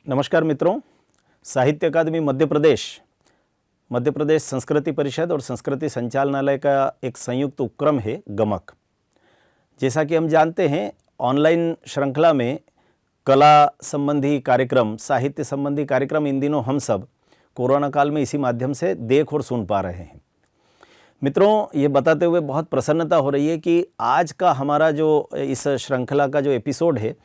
नमस्कार मित्रों, साहित्य अकादमी मध्य प्रदेश संस्कृति परिषद और संस्कृति संचालनालय का एक संयुक्त उपक्रम है गमक। जैसा कि हम जानते हैं, ऑनलाइन श्रृंखला में कला संबंधी कार्यक्रम, साहित्य संबंधी कार्यक्रम इन दिनों हम सब कोरोना काल में इसी माध्यम से देख और सुन पा रहे हैं। मित्रों, ये बताते हुए बहुत प्रसन्नता हो रही है कि आज का हमारा जो इस श्रृंखला का जो एपिसोड है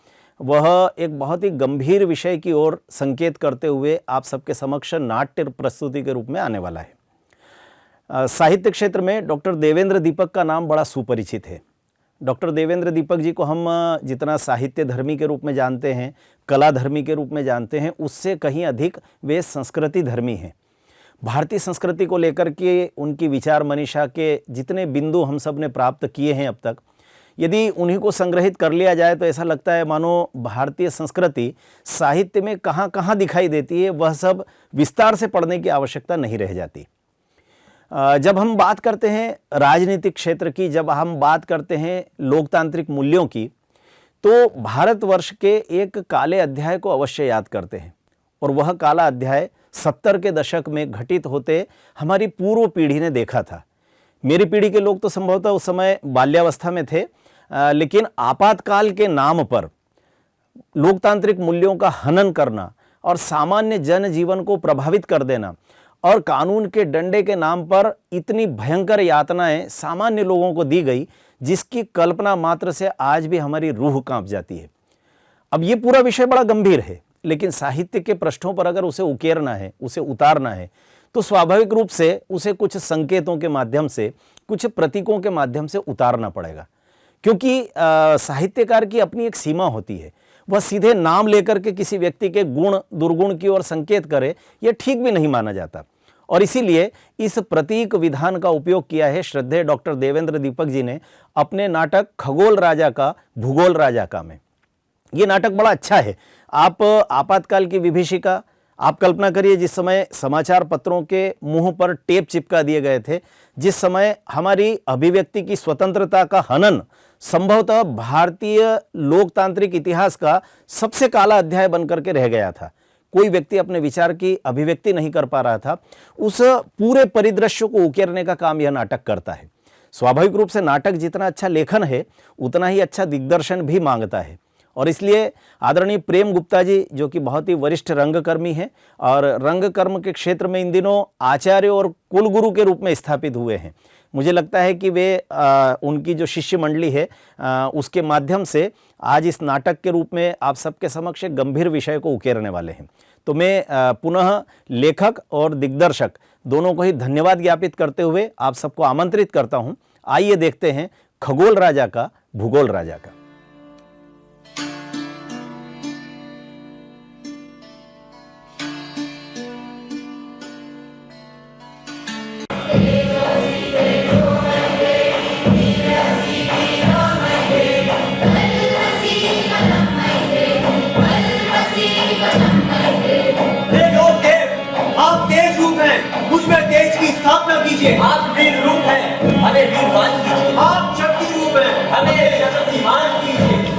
वह एक बहुत ही गंभीर विषय की ओर संकेत करते हुए आप सबके समक्ष नाट्य प्रस्तुति के रूप में आने वाला है। साहित्य क्षेत्र में डॉक्टर देवेंद्र दीपक का नाम बड़ा सुपरिचित है। डॉक्टर देवेंद्र दीपक जी को हम जितना साहित्य धर्मी के रूप में जानते हैं, कला धर्मी के रूप में जानते हैं, उससे कहीं अधिक वे संस्कृति धर्मी हैं। भारतीय संस्कृति को लेकर के उनकी विचार मनीषा के जितने बिंदु हम सब ने प्राप्त किए हैं अब तक, यदि उन्हीं को संग्रहित कर लिया जाए तो ऐसा लगता है मानो भारतीय संस्कृति साहित्य में कहाँ कहाँ दिखाई देती है, वह सब विस्तार से पढ़ने की आवश्यकता नहीं रह जाती। जब हम बात करते हैं राजनीतिक क्षेत्र की, जब हम बात करते हैं लोकतांत्रिक मूल्यों की, तो भारतवर्ष के एक काले अध्याय को अवश्य याद करते हैं। और वह काला अध्याय 70 के दशक में घटित होते हमारी पूर्व पीढ़ी ने देखा था। मेरी पीढ़ी के लोग तो संभवतः उस समय बाल्यावस्था में थे, लेकिन आपातकाल के नाम पर लोकतांत्रिक मूल्यों का हनन करना और सामान्य जनजीवन को प्रभावित कर देना और कानून के डंडे के नाम पर इतनी भयंकर यातनाएं सामान्य लोगों को दी गई, जिसकी कल्पना मात्र से आज भी हमारी रूह कांप जाती है। अब ये पूरा विषय बड़ा गंभीर है, लेकिन साहित्य के पृष्ठों पर अगर उसे उकेरना है, उसे उतारना है, तो स्वाभाविक रूप से उसे कुछ संकेतों के माध्यम से, कुछ प्रतीकों के माध्यम से उतारना पड़ेगा। क्योंकि साहित्यकार की अपनी एक सीमा होती है। वह सीधे नाम लेकर के किसी व्यक्ति के गुण दुर्गुण की ओर संकेत करे, यह ठीक भी नहीं माना जाता। और इसीलिए इस प्रतीक विधान का उपयोग किया है श्रद्धेय डॉक्टर देवेंद्र दीपक जी ने अपने नाटक खगोल राजा का भूगोल राजा का में। ये नाटक बड़ा अच्छा है। आप आपातकाल की विभीषिका, आप कल्पना करिए जिस समय समाचार पत्रों के मुंह पर टेप चिपका दिए गए थे, जिस समय हमारी अभिव्यक्ति की स्वतंत्रता का हनन संभवतः भारतीय लोकतांत्रिक इतिहास का सबसे काला अध्याय बनकर के रह गया था। कोई व्यक्ति अपने विचार की अभिव्यक्ति नहीं कर पा रहा था। उस पूरे परिदृश्य को उकेरने का काम यह नाटक करता है। स्वाभाविक रूप से नाटक जितना अच्छा लेखन है, उतना ही अच्छा दिग्दर्शन भी मांगता है। और इसलिए आदरणीय प्रेम गुप्ता जी, जो कि बहुत ही वरिष्ठ रंगकर्मी हैं और रंगकर्म के क्षेत्र में इन दिनों आचार्य और कुलगुरु के रूप में स्थापित हुए हैं, मुझे लगता है कि वे उनकी जो शिष्य मंडली है उसके माध्यम से आज इस नाटक के रूप में आप सबके समक्ष एक गंभीर विषय को उकेरने वाले हैं। तो मैं पुनः लेखक और दिग्दर्शक दोनों को ही धन्यवाद ज्ञापित करते हुए आप सबको आमंत्रित करता हूँ। आइए देखते हैं खगोल राजा का भूगोल राजा का। स्थापना कीजिए। आप वीर रूप हैं, हमें वीरवान कीजिए। आप शक्ति रूप हैं, हमें शक्तिमान कीजिए।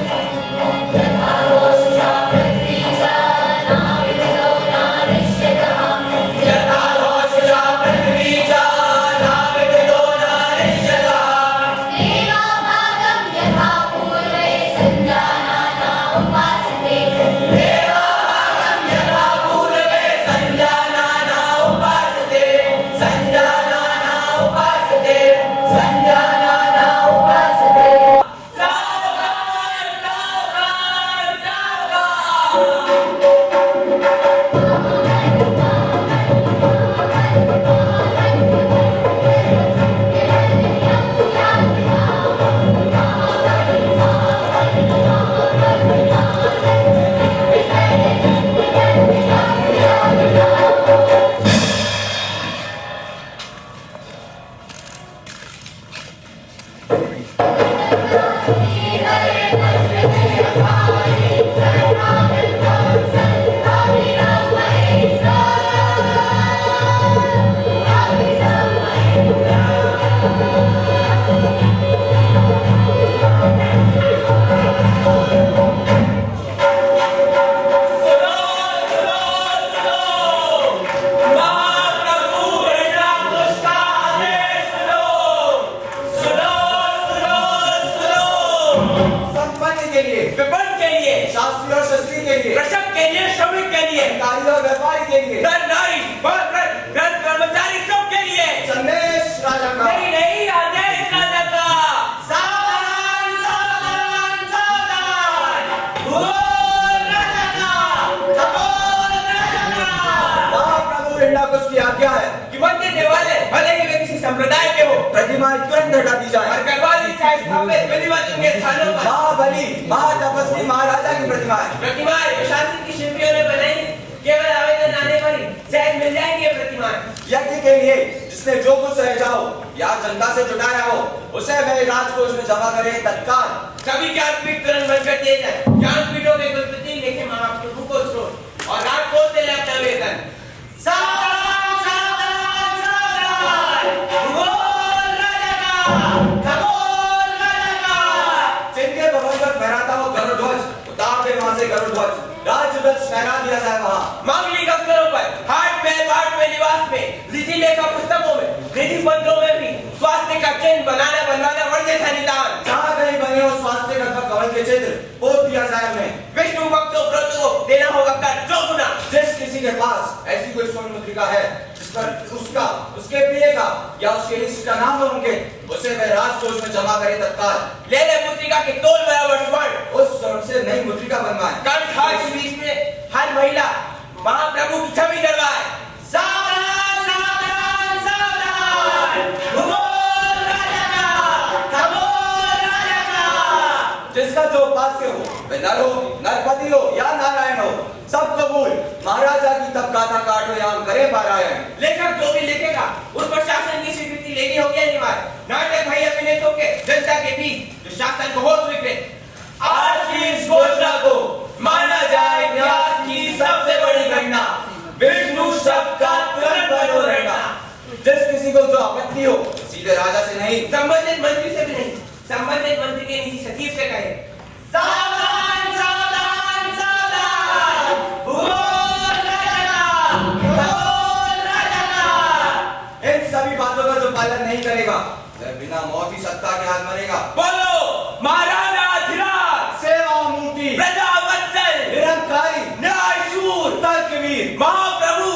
के लिए, कृषक के लिए, श्रमिक के लिए, अधिकारी और व्यापारी के लिए, नर नारी, कर्मचारी, सबके लिए संदेश राजा का। नहीं आदेश राजा का। सावधान सावधान सावधान, भूगोल राजा का, खगोल राजा का। महाप्रभु हिरण्यकश्यप की आज्ञा है कि मंदिर देवालय भले ही वे किसी संप्रदाय के हो, प्रतिमाएं तुरंत हटा दी जाए और करवा दी जाए स्थापित विधिवत उनके स्थानों पर। महाबली महातपस्वी महाराजा की प्रतिमाएं प्रतिमाएं प्रशासन की शिल्पियों ने बनाई, केवल आवेदन आने पर ही शायद मिल जाएंगी ये प्रतिमाएं। यज्ञ के लिए जिसने जो कुछ सहजा हो या जनता से जुटाया हो, उसे वे राजकोष में जमा करे तत्काल। सभी ज्ञानपीठ तुरंत बंद कर दिए जाए। ज्ञानपीठों के कुलपति लेके महाप्रभु को स्रोत और राजकोष से ले अपना वेतन। सावधान सावधान सावधान, भूगोल राजा का, खगोल राजा का। जिनके भवन पर फहराता हो गरुड़ उतार दे वहां से गरुड़ राजध्वज फहरा दिया जाए वहां। मांगलिक अवसरों पर, हाट में, बाट में, निवास में, लीजी लेखा पुस्तकों में, निधि पत्रों में भी स्वास्थ्य का चिन्ह बनवाना वर्ण जैसा निदान। जहां कहीं बने हो स्वास्थ्य अथवा कवल के चित्र पोत दिया जाए उन्हें। विष्णु भक्तों प्रति को देना होगा कर चौगुना। जिस किसी के पास ऐसी कोई स्वर्ण मुद्रिका है जिस पर उसका, उसके प्रिय का या उसके इष्ट का नाम हो उनके, उसे वे राजकोष में जमा करे तत्काल। ले ले मुद्रिका के तोल बराबर स्वर्ण। उस स्वर्ण से नई मुद्रिका बनवाए। कंठार के बीच में हर महिला महाप्रभु की छवि जलवाए। सावधान सावधान सावधान, भूगोल राजा का, खगोल राजा का। जिसका जो उपास्य हो, वे नर हो, नरपति हो या नारायण हो, सब कबूल। महाराजा की तब गाथा काटो याम करे पारायण। लेखक जो भी लिखेगा उस पर शासन की स्वीकृति लेनी होगी अनिवार्य। नाटक भाई अभिनेताओं के जनता के बीच जो शासन को हो स्वीकृत। आज की इस घोषणा को माना जाए इतिहास की सबसे बड़ी घटना। विष्णु शब्द का तुरंत बनो रहना। जिस किसी को जो आपत्ति हो सीधे राजा से नहीं, संबंधित मंत्री से भी नहीं, संबंधित मंत्री के निजी सचिव से कहे। सावधान सावधान सावधान, भूगोल राजा का, खगोल राजा का। इन सभी बातों का जो पालन नहीं करेगा वह बिना मौत ही सत्ता के हाथ मरेगा। बोलो महाराजा धीराज, सेवा मूर्ति, प्रजा वत्सल, निरंकारी, न्यायशूर, तर्कवीर, महाप्रभु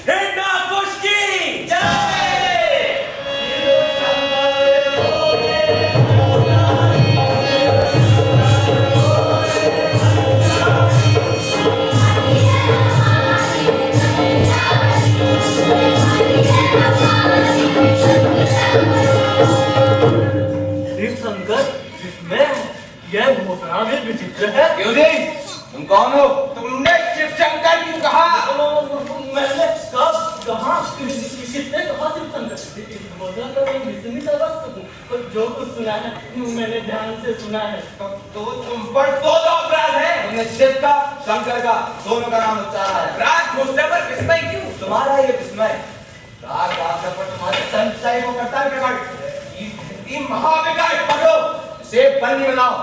हिरण्यकश्यप की जय। शिवशंकर जिसमें यह घोषणा भी विचित्र है। क्यों नहीं? तुम कौन हो? तुमने शिवशंकर क्यों कहा? मैंने कब कहा किसने कहा शिवशंकर? इस घोषणा का मैं विस्मित अवस्थ हूँ और जो कुछ सुना है मैंने ध्यान से सुना है। तो तुम पर दो अपराध है। तुमने शिव का शंकर का दोनों का नाम उच्चारा है। राज घोषणा पर विस्मय क्यों? तुम्हारा ये विस्मय राग राग पर तुम्हारे संशय को करता है प्रकट। ये महाविकास पकड़ो से बंदी बनाओ।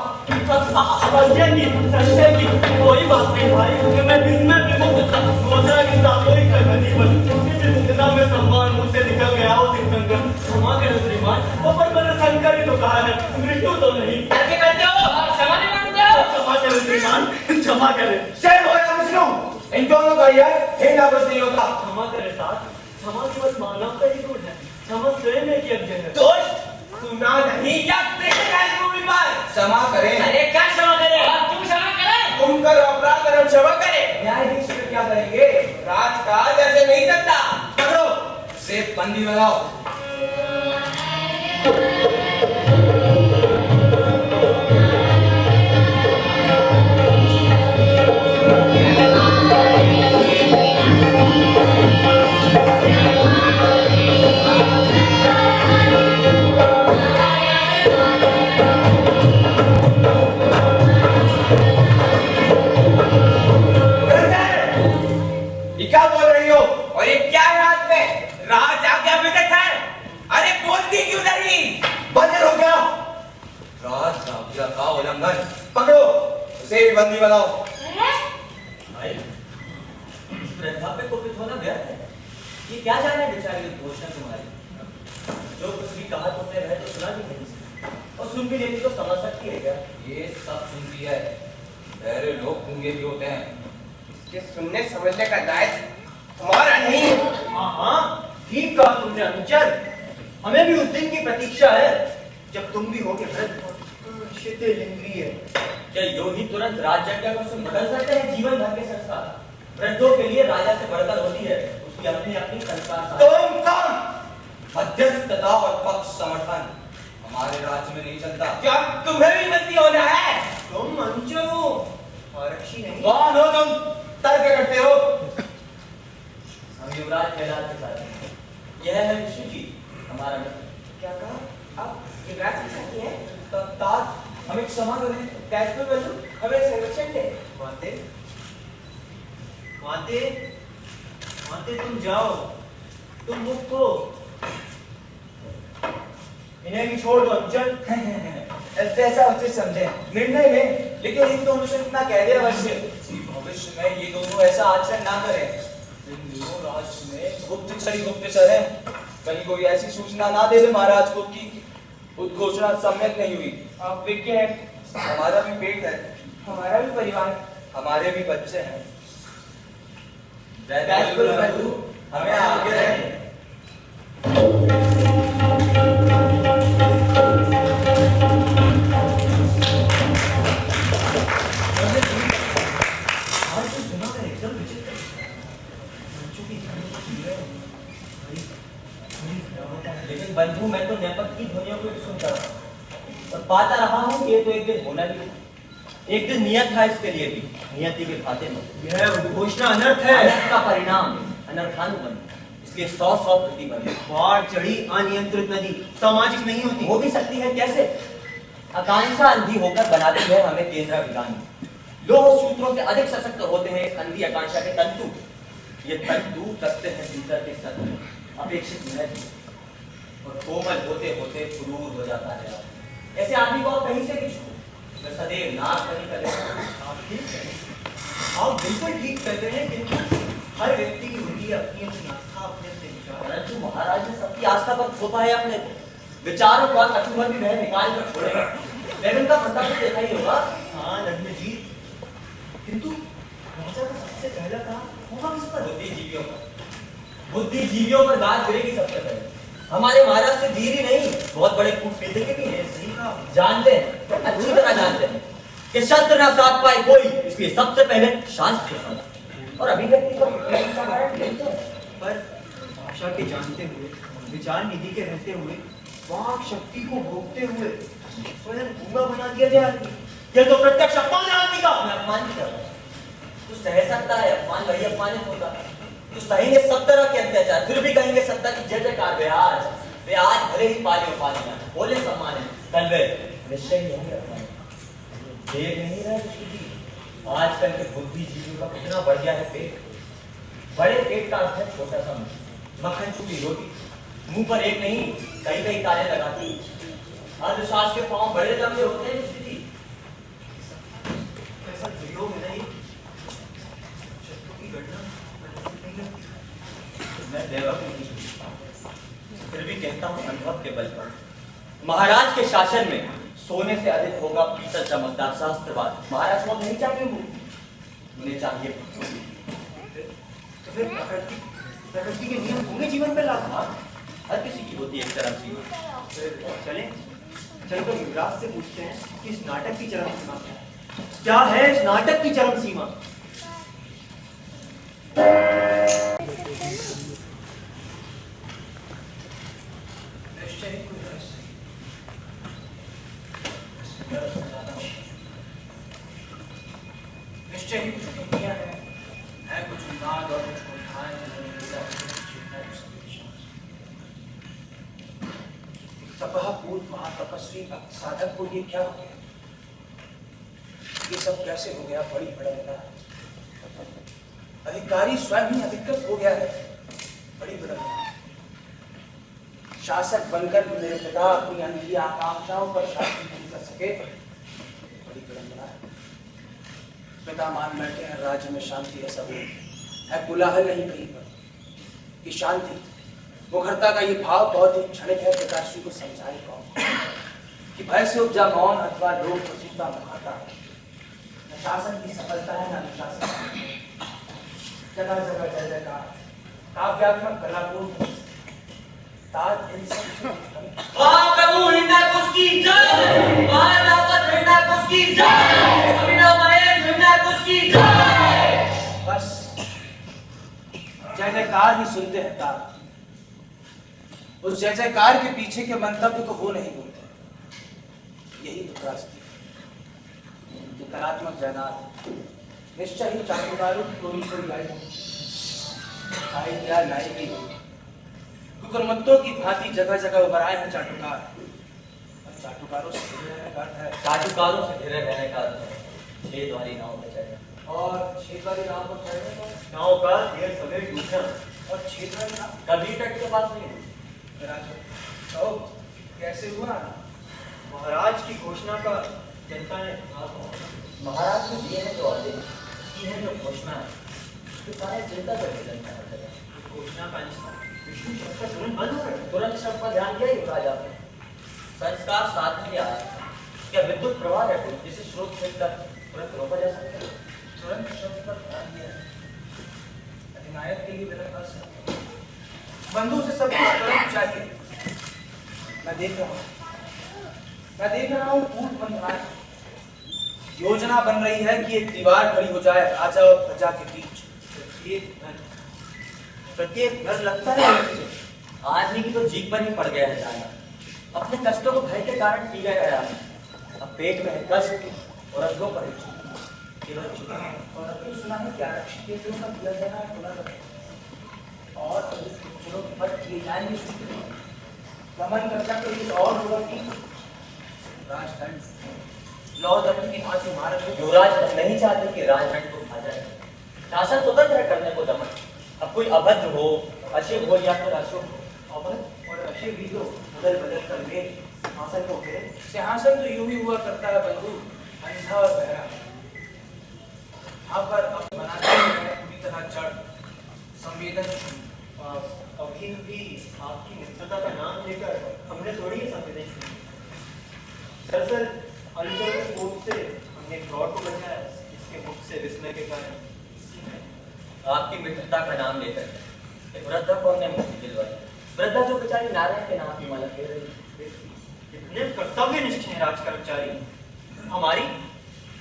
संजय की कोई बात नहीं भाई, मैं विस्मय विमुक्त था। घोषणा की सामूहिक सहमति पर में सम्मान मुझसे निकल गया हो शिवशंकर। क्षमा करें श्रीमान, वो पर मैंने शंकर ही तो कहा है, मृत्यु तो नहीं। करके करते हो, क्षमा नहीं मांगते हो। क्षमा करें श्रीमान, क्षमा करें। शेर हो या विष्णु, इन दोनों का यह हिरण्या कुछ नहीं होता। क्षमा करें साथ, क्षमा केवल मानव का ही गुण है। क्षमा स्वयं एक यज्ञ है। दोष सुना नहीं या क्षमा करें। अरे क्या क्षमा करें? क्यों क्षमा करें? तुम करो अपराध और हम क्षमा करें। न्यायाधीश फिर क्या करेंगे? राजकाज ऐसे नहीं चलता। पकड़ो से बंदी बनाओ। क्या बोल रही हो? और ये क्या है हाथ में? राज आज्ञा विगत है। अरे बोलती क्यों नहीं? बंदर हो गया। राज आज्ञा का उल्लंघन। पकड़ो उसे भी बंदी बनाओ। भाई, वृद्धाप्य को बिठोना व्यर्थ है। ये क्या जाने बेचारी घोषणा तुम्हारी। जो कुछ भी कहा तुमने वह तो सुना भी नहीं और सुन भी लेती तो समझ सकती है क्या? ये सब सुनती है। बहरे लोग गूंगे भी होते हैं। ये सुनने समझने का दायित्व हमारा नहीं है। हाँ, ठीक कहा तुमने अनुचर। हमें भी उस दिन की प्रतीक्षा है जब तुम भी होगे वृद्ध शिथिल-इंद्रिय। क्या यो ही तुरंत राज्यज्ञा को बदल सकते हैं जीवन भर के संस्कार? वृद्धों के लिए राजा से बढ़कर होती है उसकी अपनी अपनी संस्कार। तुम कौन? मध्यस्थता और पक्ष समर्थन हमारे राज्य में नहीं चलता। क्या तुम्हें भी मंत्री होना है? तुम अनुचर हो, आरक्षी नहीं। कौन हो तुम? तर्क करते हो? हम युवराज कैलाश के साथ हैं। यह है विश्वजीत, हमारा मित्र। क्या कहा? आप युवराज के साथी हैं? ताज हमें क्षमा करें। कैसे बंधु हमें संरक्षण दे। माते माते माते तुम जाओ, तुम मुक्त हो। इन्हें भी छोड़ दो अनुचर। ऐसा उचित समझे निर्णय में, लेकिन इन दोनों से इतना कह दिया अवश्य भविष्य में ये दोनों ऐसा आचरण ना करें। इन दोनों राज्य में गुप्तचर है, कहीं कोई ऐसी सूचना ना दे महाराज को कि उद्घोषणा सम्यक नहीं हुई। आप विज्ञ हैं, हमारा भी पेट है, हमारा भी परिवार, हमारे भी बच्चे हैं। हमें आगे रहें। लेकिन बंधु मैं तो नेपथ की ध्वनियों को सुनता रहा और पाता रहा हूँ कि ये तो एक दिन होना भी है। एक दिन नियत था इसके लिए भी, नियति के खाते में। यह उद्घोषणा अनर्थ है। अनर्थ का परिणाम अनर्थानुबंध, इसलिए 100 प्रतिबंध। बाढ़ चढ़ी अनियंत्रित नदी सामाजिक नहीं होती। हो भी सकती है कैसे? आकांक्षा अंधी होकर बनाती है हमें केंद्राभिगामी। लोह सूत्रों से अधिक सशक्त होते हैं इस अंधी आकांक्षा के तंतु। ये तंतु कसते हैं भीतर के सत्य अपेक्षित महत्व और कोमल होते होते क्रूर हो जाता है। ऐसे आदमी को आप कहीं से भी छू, मैं सदैव नाश नहीं करेगा। आप बिल्कुल ठीक कहते हैं, किंतु हर व्यक्ति की होती है अपनी अपनी आस्था, अपने अपने विचार। परंतु महाराज ने सबकी आस्था पर थोपा है अपने विचारों का कचूमर भी वह निकाल कर छोड़ेगा। लेकिन का फंदा तो देखा ही होगा। हाँ नग्न जी, किंतु राजा का सबसे पहला काम होगा किस पर? बुद्धिजीवियों पर। बुद्धिजीवियों पर गाज गिरेगी सबसे पहले। हमारे महाराज से धीर ही नहीं, बहुत बड़े कूटनीति के भी हैं। सही कहा, जानते हैं, अच्छी तरह जानते हैं कि शस्त्र ना साध पाए कोई, इसलिए सबसे पहले शास्त्र साधा। और अभिव्यक्ति पर भाषा के जानते हुए, विचार निधि के रहते हुए, वाक शक्ति को भोगते हुए स्वयं गूंगा बना दिया जाए, यह तो प्रत्यक्ष अपमान है आदमी का। मैं अपमान नहीं कर रहा, तो सह सकता है अपमान, वही अपमानित होगा। तो सहेंगे सब तरह के अत्याचार, फिर भी कहेंगे सत्ता की जय जयकार। वे आज भले ही पाले उपाधियां, बोले सम्मान है, कल वे निश्चय नहीं रखना। देख नहीं रहा आजकल के बुद्धिजीवियों का कितना बढ़ गया है पेट। बड़े पेट का अर्थ है छोटा सा मुंह, मक्खन चुकी रोटी, मुंह पर एक नहीं कई कई ताले लगाती। अंधविश्वास के पांव बड़े लंबे होते हैं। ऐसा वीडियो में नहीं शत्रु की घटना मैं देवक नहीं, फिर भी कहता हूँ अनुभव के बल पर। महाराज के शासन में सोने से अधिक होगा पीतल चमकदार शास्त्रवाद। महाराज को नहीं चाहिए, उन्हें चाहिए तो फिर प्रकृति के नियम होंगे जीवन में लागू। हर किसी की होती है एक चरम सीमा। चलें चलकर युवराज से पूछते हैं कि इस नाटक की चरम सीमा क्या है? इस नाटक की चरम सीमा निश्चय ही कुछ दुनिया है कुछ विवाद और कुछ कुंठाएं। तपह पूर्व महातपस्वी साधक को ये क्या हो गया? ये सब कैसे हो गया? बड़ी विडंबना है। अधिकारी स्वयं ही अधिकृत हो गया है, बड़ी विडंबना। शासक बनकर मेरे पिता अपनी अंधी आकांक्षाओं पर शासन नहीं कर सके, बड़ी विडंबना है। पिता मान बैठे हैं राज्य में शांति है, सब है, कोलाहल नहीं कहीं पर कि शांति। मुखरता का ये भाव बहुत ही क्षणिक है। पिताश्री को समझाए कौन कि भय से उपजा मौन अथवा लोग को चिंता मुखरता है। न शासन की सफलता है न अनुशासन। जगह जगह जय जयकार, काव्यात्मक कलापूर्ण ताज इन सब से महाप्रभु हिरण्याकुश की जय, महानापत हिरण्याकुश की जय, अभिनवमय हिरण्याकुश की जय। बस जय जयकार ही सुनते हैं ताज। उस जय जयकार के पीछे के मंतव्य को वो नहीं बोलते। यही तो त्रासदी है। कलात्मक जयनाथ निश्चय ही चाटुकारों की टोली कोई आई क्या लाएगी। कुकुरमुत्तों की भांति जगह जगह उभर आए हैं चाटुकार। और चाटुकारों से घिरे रहने का अर्थ है, चाटुकारों से घिरे रहने का अर्थ है छेद वाली नाव में चढ़ना। और छेद वाली नाव पर चढ़ने को नाव का ढेर सवेर डूबना। और छेद वाली नाव कभी तट के पास नहीं। तो कैसे हुआ? महाराज की घोषणा का जनता ने महाराज ने दिए हैं जो आदेश, की है जो घोषणा है, तो सारे जनता को जनता है। घोषणा का विष्णु शब्द का तुरंत बंद हो गया। तुरंत शब्द पर ध्यान दिया युवराज आपने। संस्कार साधन के आज क्या विद्युत प्रवाह है कोई जिसे स्रोत से तुरंत रोका जा सकता है? तुरंत शब्द पर ध्यान दिया। अधिनायक के लिए मेरे पास बंधु से सब तुरंत चाहिए। मैं देख रहा हूँ कूट बन रहा है। योजना बन रही है कि एक दीवार खड़ी हो जाए राजा और प्रजा के बीच। प्रत्येक घर लगता है आदमी की तो जीभ पर ही पड़ गया है जाना। अपने कष्टों को भय के कारण पी गया है। अब पेट में है कष्ट और अंगों पर केवल चुका है। और अभी सुना है क्या रक्षित का दिया जाना है खुला रहे। और चलो पर किए जाएंगे गमन कर्जा के लिए और होगा कि राजदंड लौ दंड की भांति मार युवराज नहीं चाहते कि राजदंड को खा जाए। शासन स्वतंत्र है करने को दमन। अब कोई अभद्र हो, अशिव हो या फिर अशुभ हो, अभद्र और अशिव भी हो बदल बदल कर ले सिंहासन को घेरे। सिंहासन तो यूं ही हुआ करता है बंधु, अंधा और बहरा। यहाँ पर अब बनाते हैं पूरी तरह जड़ संवेदनशील। अभी भी आपकी मित्रता का नाम लेकर हमने थोड़ी ही संवेदनशील। दरअसल अंचल के कोट से हमने फ्रॉड को बचाया, इसके मुख से विस्मय के कारण। आपकी मित्रता का नाम लेकर एक वृद्धा को हमने मुक्ति दिलवाई। वृद्धा जो बेचारी नारायण के नाम की माला फेर रही। इतने कर्तव्यनिष्ठ हैं राज कर्मचारी।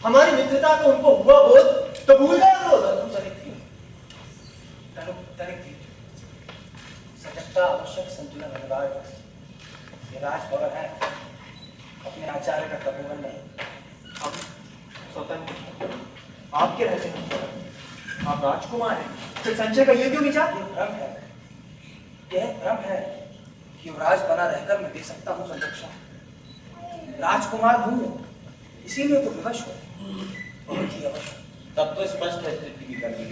हमारी मित्रता को उनको हुआ बोध तो भूल गए वो। सजगता आवश्यक संतुलन अनिवार्य। ये राजभवन है, अपने आचार्य का तपोवन नहीं। हम स्वतंत्र आपके रहते हैं। आप राजकुमार हैं, फिर संचय का ये क्यों विचार? यह भ्रम है कि युवराज बना रहकर मैं दे सकता हूँ संरक्षण। राजकुमार हूँ इसीलिए तो विवश हूँ, बहुत ही अवश्य। तब तो स्पष्ट है स्थिति की करनी।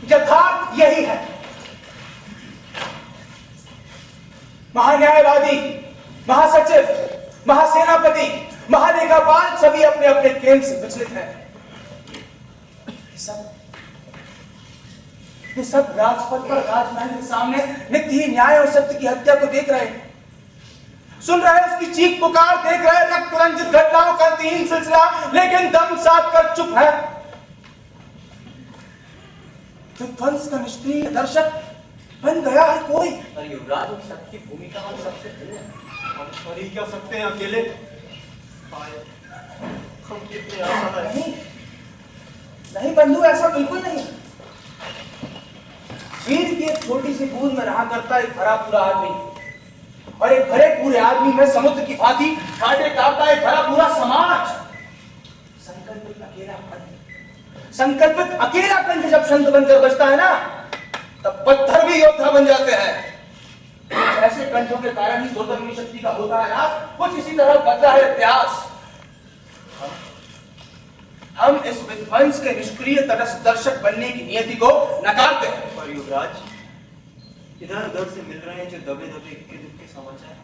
यथार्थ यही है। महान्यायवादी, महासचिव, महासेनापति, महालेखापाल सभी अपने अपने केंद्र से विचलित हैं। ये सब राजपथ पर राजमहल के सामने नित्य ही न्याय और सत्य की हत्या को देख रहे हैं, सुन रहे हैं उसकी चीख पुकार, देख रहे हैं रक्त रंजित घटनाओं का अंतहीन सिलसिला, लेकिन दम साध कर चुप है। विध्वंस का निष्क्रिय दर्शक बन गया है कोई। पर युवराज की सबकी भूमिका हम सबसे भिन्न है। हम कर ही क्या सकते हैं अकेले? हम कितने आसान हैं। नहीं बंधु, ऐसा बिल्कुल नहीं। वीर की एक छोटी सी बूंद में रहा करता एक भरा पूरा आदमी, और एक भरे पूरे आदमी में समुद्र की भांति कांटे काटता एक भरा पूरा समाज। संकल्पित अकेला कंठ जब संत बनकर बचता है ना, तब पत्थर भी योद्धा बन जाते हैं। ऐसे कंठों के कारण ही स्वतंत्र शक्ति का होता है नाश। कुछ इसी तरह बदला है इतिहास। हम इस विध्वंस के निष्क्रिय तटस्थ दर्शक बनने की नियति को नकारते हैं। पर युवराज, इधर उधर से मिल रहे हैं जो दबे दबे इक्के दुक्के समाचार,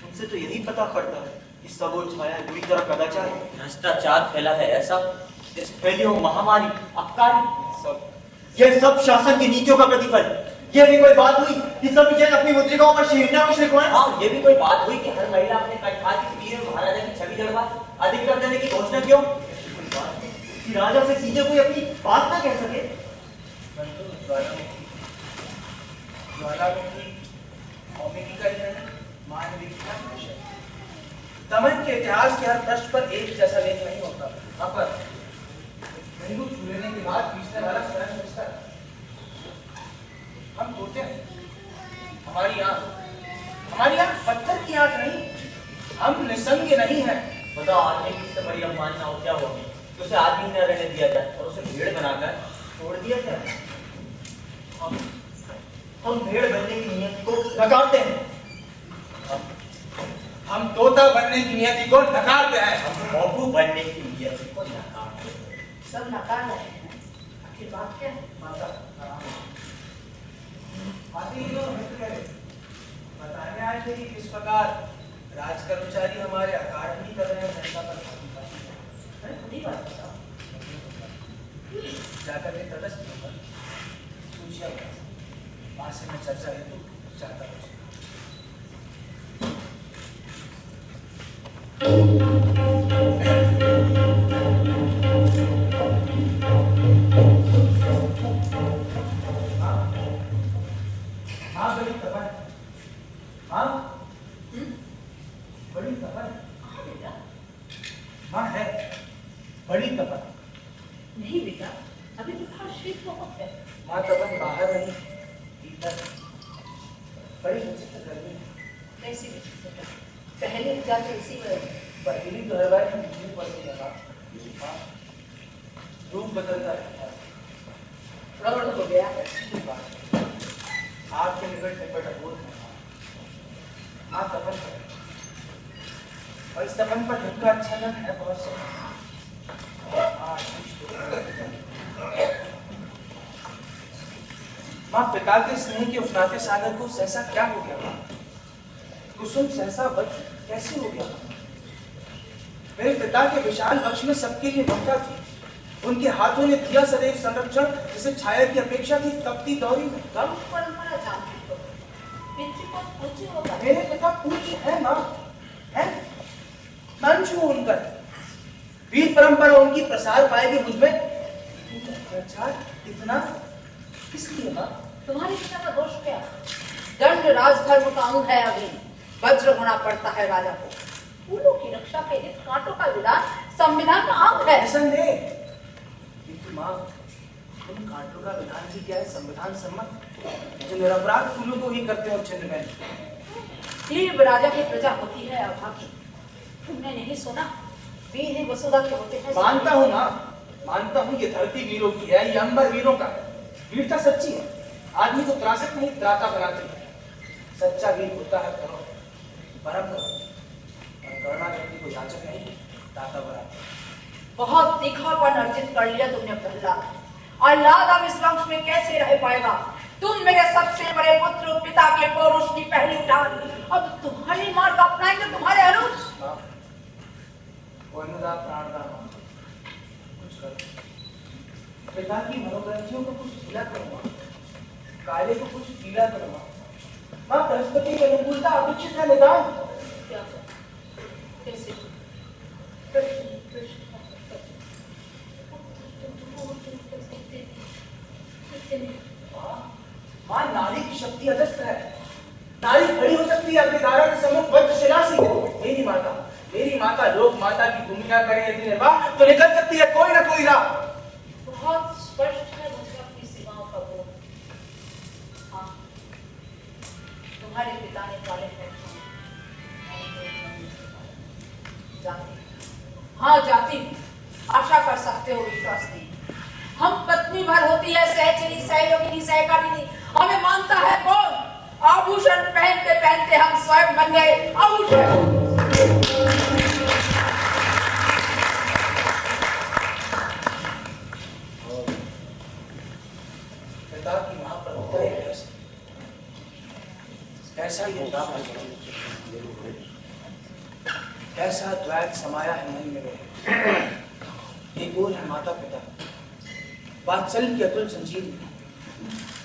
उन इनसे तो यही पता पड़ता है कि सब और छाया बुरी तरह कदाचार है। भ्रष्टाचार फैला है ऐसा जैसे फैली हो महामारी, अपकारी। ये सब शासन की नीतियों का प्रतिफल। ये भी कोई बात हुई कि सब विजय अपनी मुद्रिकाओं पर शिलान्यास लिखवाएं? हाँ, ये भी कोई बात हुई कि हर महिला अपने कंठाती के वीर महाराजा की छवि जड़वा अधिक कर देने की घोषणा क्यों? कोई बात है कि राजा से सीधे कोई अपनी बात ना कह सके। ज्वालामुखी कॉमेडी का ही नहीं, मानविक का विषय। दमन के इतिहास के हर पृष्ठ पर एक जैसा लेख नहीं होता। यहाँ पर हिंदू छू लेने के बाद पीछने वाला स्वयं पूछता है, हम तोते हैं, हमारी आंख पत्थर की आंख नहीं, हम निसंग नहीं है। बताओ, आदमी की इससे बड़ी अवमानना हो क्या होगी कि उसे आदमी न रहने दिया जाए और उसे भेड़ बनाकर छोड़ दिया जाए? हम भेड़ बनने की नियति को नकारते हैं। हम तोता बनने की नियति को नकारते हैं। हम बाबू बनने की नियति को नकारते हैं। सब नकार रहे हैं, आखिर बात क्या है? बताने आए थे कि किस प्रकार राज कर्मचारी हमारे अकादमी कर रहे हैं जनता पर। अरे खुद ही बात बताओ। जाकर के तटस्थ होकर सूचिया वहां से मैं चर्चा हेतु चाहता हूँ। हाँ बड़ी तपन, हाँ बड़ी तपन, हाँ बेटा। हाँ है बड़ी तपन। नहीं बेटा, अभी तो बाहर शीत बहुत है। माँ तपन बाहर नहीं भीतर, बड़ी विचित्र गर्मी है। कैसी बेटा? पहले जाते इसी में पहली तो है भाई बिजली पड़ती है ना, रूप बदलता रहता है। प्रवृत्त हो गया है। आपके निकट निकट अबोध है माँ तपन पर, और इस तपन पर इनका आच्छादन है बहुत से। माँ पिता के स्नेह के उफनाते सागर को सहसा क्या हो गया? कुसुम सहसा वज्र कैसे हो गया? मेरे पिता के विशाल वक्ष में सबके लिए ममता थी, उनके हाथों ने दिया सदैव संरक्षण, जिसे छाया की अपेक्षा थी तपती दौरी में। गर्म परंपरा जानती हो, पितृ को पूज्य होता है। मेरे पिता पूज्य है माँ, है मंच हूँ उनका, वीर परंपरा उनकी प्रसार पाएगी मुझ में। प्रचार इतना किस लिए माँ? तुम्हारे पिता का दोष क्या? दंड राजधर्म का अंग है। अभी वज्र होना पड़ता है राजा को। फूलों की रक्षा के लिए कांटों का विधान संविधान का अंग है। निसंदेह, किंतु माँ उन कांटों का विधान भी क्या है? संविधान सम्मत, जो निरपराध फूलों को ही करते हैं छिन्न में। देव राजा की प्रजा होती है अभागी। तुमने नहीं सुना? वीर ही वसुधा के होते हैं। मानता हूँ माँ, मानता हूँ ये धरती वीरों की है, ये अंबर वीरों का है। वीरता सच्ची है, आदमी को त्रासक नहीं त्राता बनाती है। सच्चा वीर होता है करो परम करो, और करुणा करने को याचक नहीं दाता बनाता। बहुत तीखापन अर्जित कर लिया तुमने प्रहलाद। अल्लाह अब इस वंश में कैसे रह पाएगा? तुम मेरे सबसे बड़े पुत्र पिता के पौरुष की पहली उड़ान, अब तुम्हारी मार्ग अपनाएंगे तुम्हारे अनुज। प्राणदान कुछ करो, पिता की मनोग्रंथियों को कुछ ढीला करो, कार्य को कुछ ढीला करो। माँ बृहस्पति की अनुकूलता अपेक्षित है निदान। क्या कैसे? माँ नारी की शक्ति अजस्त्र है, नारी खड़ी हो सकती है अपने दारा के सम्मुख वज्र शिलासी है। मेरी माता लोक माता की भूमिका करे यदि निर्वाह, तो निकल सकती है कोई ना कोई राह। बहुत स्पष्ट है मुझे अपनी सीमाओं का बोध। हाँ, तुम्हारे पिता ने पाले हैं जाति। हाँ जाति, आशा कर सकते हो, विश्वास नहीं। हम पत्नी भर होती है सहचरी सहयोगिनी सहकारिणी, हमें मानता है कौन? आभूषण पहनते पहनते हम स्वयं बन गए आभूषण। पिता की महाप्रभुता कैसा ही होगा? कैसा द्वैत समाया है मन में मेरे। एक ओर है माता पिता, वात्सल्य की अतुल संजीवनी,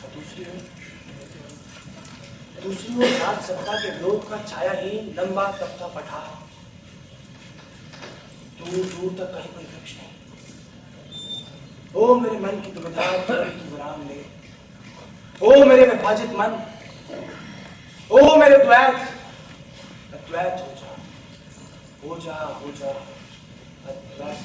और दूसरी ओर राज सत्ता के लोभ का छायाहीन लंबा तपता पठार। दूर दूर तक कहीं कोई वृक्ष नहीं। ओ मेरे मन की दुविधा तू विराम ले। ओ मेरे विभाजित मन, ओ मेरे द्वैत, अद्वैत हो जा अद्वैत।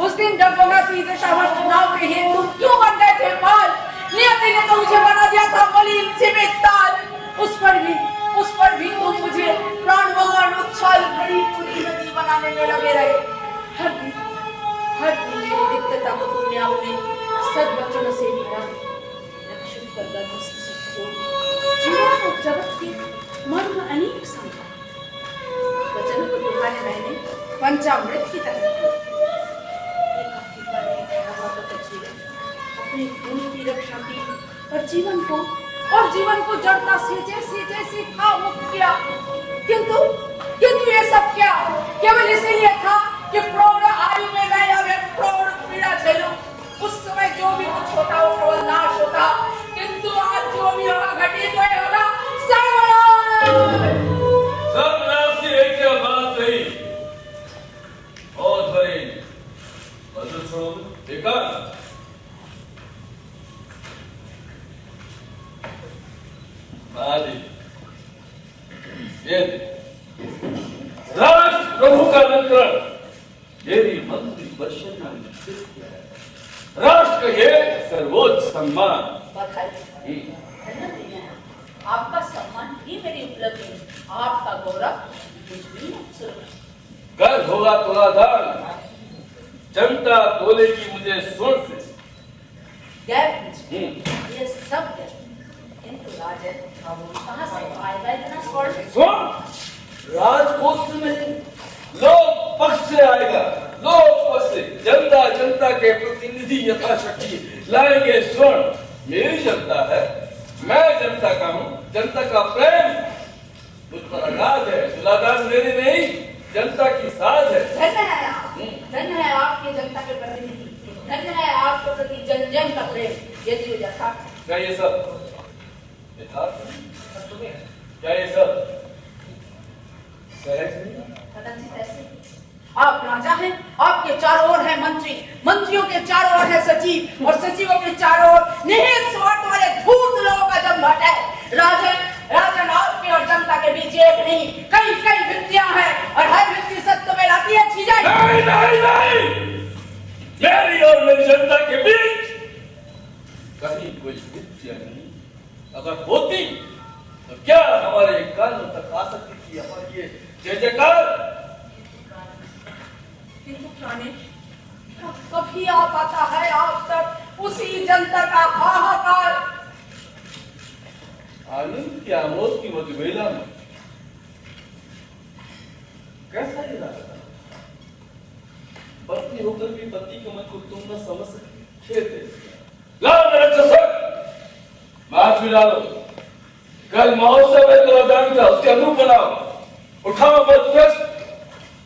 उस दिन जब चुनाव के हेतु क्यों बन गए थे माल, नियति ने तो मुझे बना दिया था मलिन सीमित ताल। उस पर भी तुम मुझे प्राणवान उच्छाल भरी पूरी नदी बनाने में लगे रहे। हर दिन मेरी दिक्कत को तुमने अपने सद्वचनों से भरा, रक्षित करता जीवन को जगत के मर्म अनेक संभव वचन को तुम्हारे मैंने पंचामृत की तरह अपने खून की रक्षा की और जीवन को जड़ता से था मुक्त किया। किंतु ये सब क्या केवल इसीलिए था कि प्रौढ़ आयु में मैं यह प्रौढ़ पीड़ा झेलूं। उस समय जो भी कुछ होता वो केवल नाश होता, किंतु आज जो भी होगा घटित होगा सर्वनाश की एक क्या बात नहीं और भरे मधुर छोड़ो बेकार। आदि ये राज प्रभु का अलंकरण मेरी मंत्री परिषद ने निश्चित किया है। राष्ट्र का ये सर्वोच्च सम्मान। बधाई। आपका सम्मान ही मेरी उपलब्धि है। आपका गौरव कुछ भी नहीं। कर होगा तुलादान, जनता तोलेगी मुझे स्वर्ण से। ये सब है, किंतु राजन कहाँ से आएगा इतना स्वर्ण? स्वर्ण राजकोष में लोक पक्ष से आएगा, लोक पक्ष से जनता जनता के प्रतिनिधि यथाशक्ति लाएंगे स्वर्ण। मेरी जनता है, मैं जनता का हूँ, जनता का प्रेम मुझ पर अगाध है। तुलादान मेरी नहीं, जनता की साध है। धन्य है आप, धन्य है आपके जनता के प्रतिनिधि, धन्य है आपके प्रति जन जन का प्रेम। यदि यथार्थ क्या ये सब यथार्थ? क्या ये सब सहज नहीं? कदाचित ऐसे आप राजा हैं, आपके चारों ओर है मंत्री, मंत्रियों के चारों ओर है सचिव, और सचिवों के चारों ओर निहित स्वार्थ वाले धूर्त लोगों का जमघट है। राजन राजन आपके और जनता के बीच एक नहीं कई कई भित्तियां हैं, और हर भित्ति सत्य में लाती है छिजाई। नहीं नहीं नहीं, मेरी और मेरी जनता के बीच कहीं कोई भित्तियां नहीं। अगर होती तो क्या हमारे कानों तक आ सकती थी हमारी ये जय जयकार? किंतु प्राणेश कभी आ पाता है आप तक उसी जनता का हाहाकार। आनंद की आमोद की मधुबेला में कैसा ये रास्ता? पत्नी होकर भी पति के मन को तुम न समझ सके। लाओ मेरा चषक, माथ भी डालो। कल महोत्सव है तुलादान का, उसके अनुरूप बनाओ। उठाओ मत प्रश्न,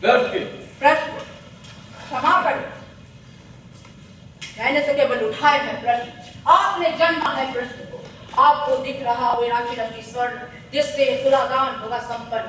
बैठ के प्रश्न क्षमा करें, मैंने तो केवल उठाए हैं प्रश्न, आपने जन्मा है प्रश्न को। आपको दिख रहा हो राखी रखी स्वर्ण जिससे तुलादान होगा संपन्न,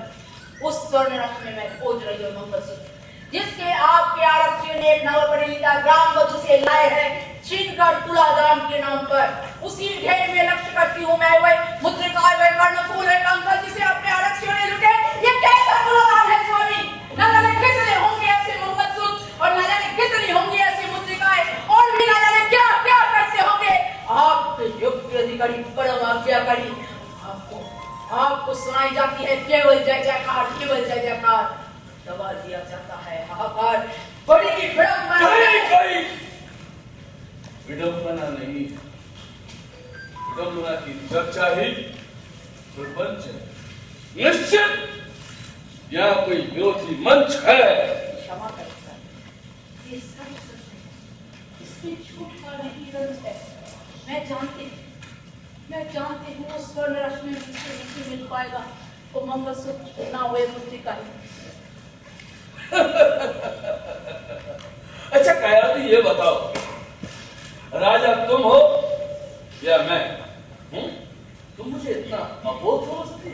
उस स्वर्ण रथ में मैं खोज रही हूँ मंगलसूत्र जिसके आपके आरक्षियों ने एक नवपरिणीता ग्राम वधू से लाए हैं छीनकर तुलादान के नाम पर। उसी ढेर में लक्ष्य करती हूँ मैं वह मुद्रिकाएं, वह कर्णफूल, वह कंकड़ जिसे अपने आरक्षियों ने लुटे। ये कैसा तुलादान है स्वामी? न जाने कितने होंगे ऐसे मंगलसूत्र, और न जाने कितनी होंगी ऐसी मुद्रिकाएं, और भी न जाने क्या क्या करते होंगे आपके योग्य अधिकारी परम आज्ञाकारी। आपको सुनाई जाती है केवल जय जयकार, केवल जय जयकार। दबा दिया जाता है हाहाकार। बड़ी विडंबना कोई विडंबना नहीं, विडंबना की चर्चा ही प्रपंच है। निश्चित यहाँ कोई विरोधी मंच है। क्षमा करें सर, ये सच सच है, इसमें झूठ का नहीं रंज है। मैं जानती हूँ उस स्वर्ण रथ में मुझसे नहीं मिल पाएगा वो मंगलसूत्र ना हुए मुद्रिका ही। अच्छा कयाती ये बताओ, राजा तुम हो या मैं? तुम मुझे इतना अबोध समझती?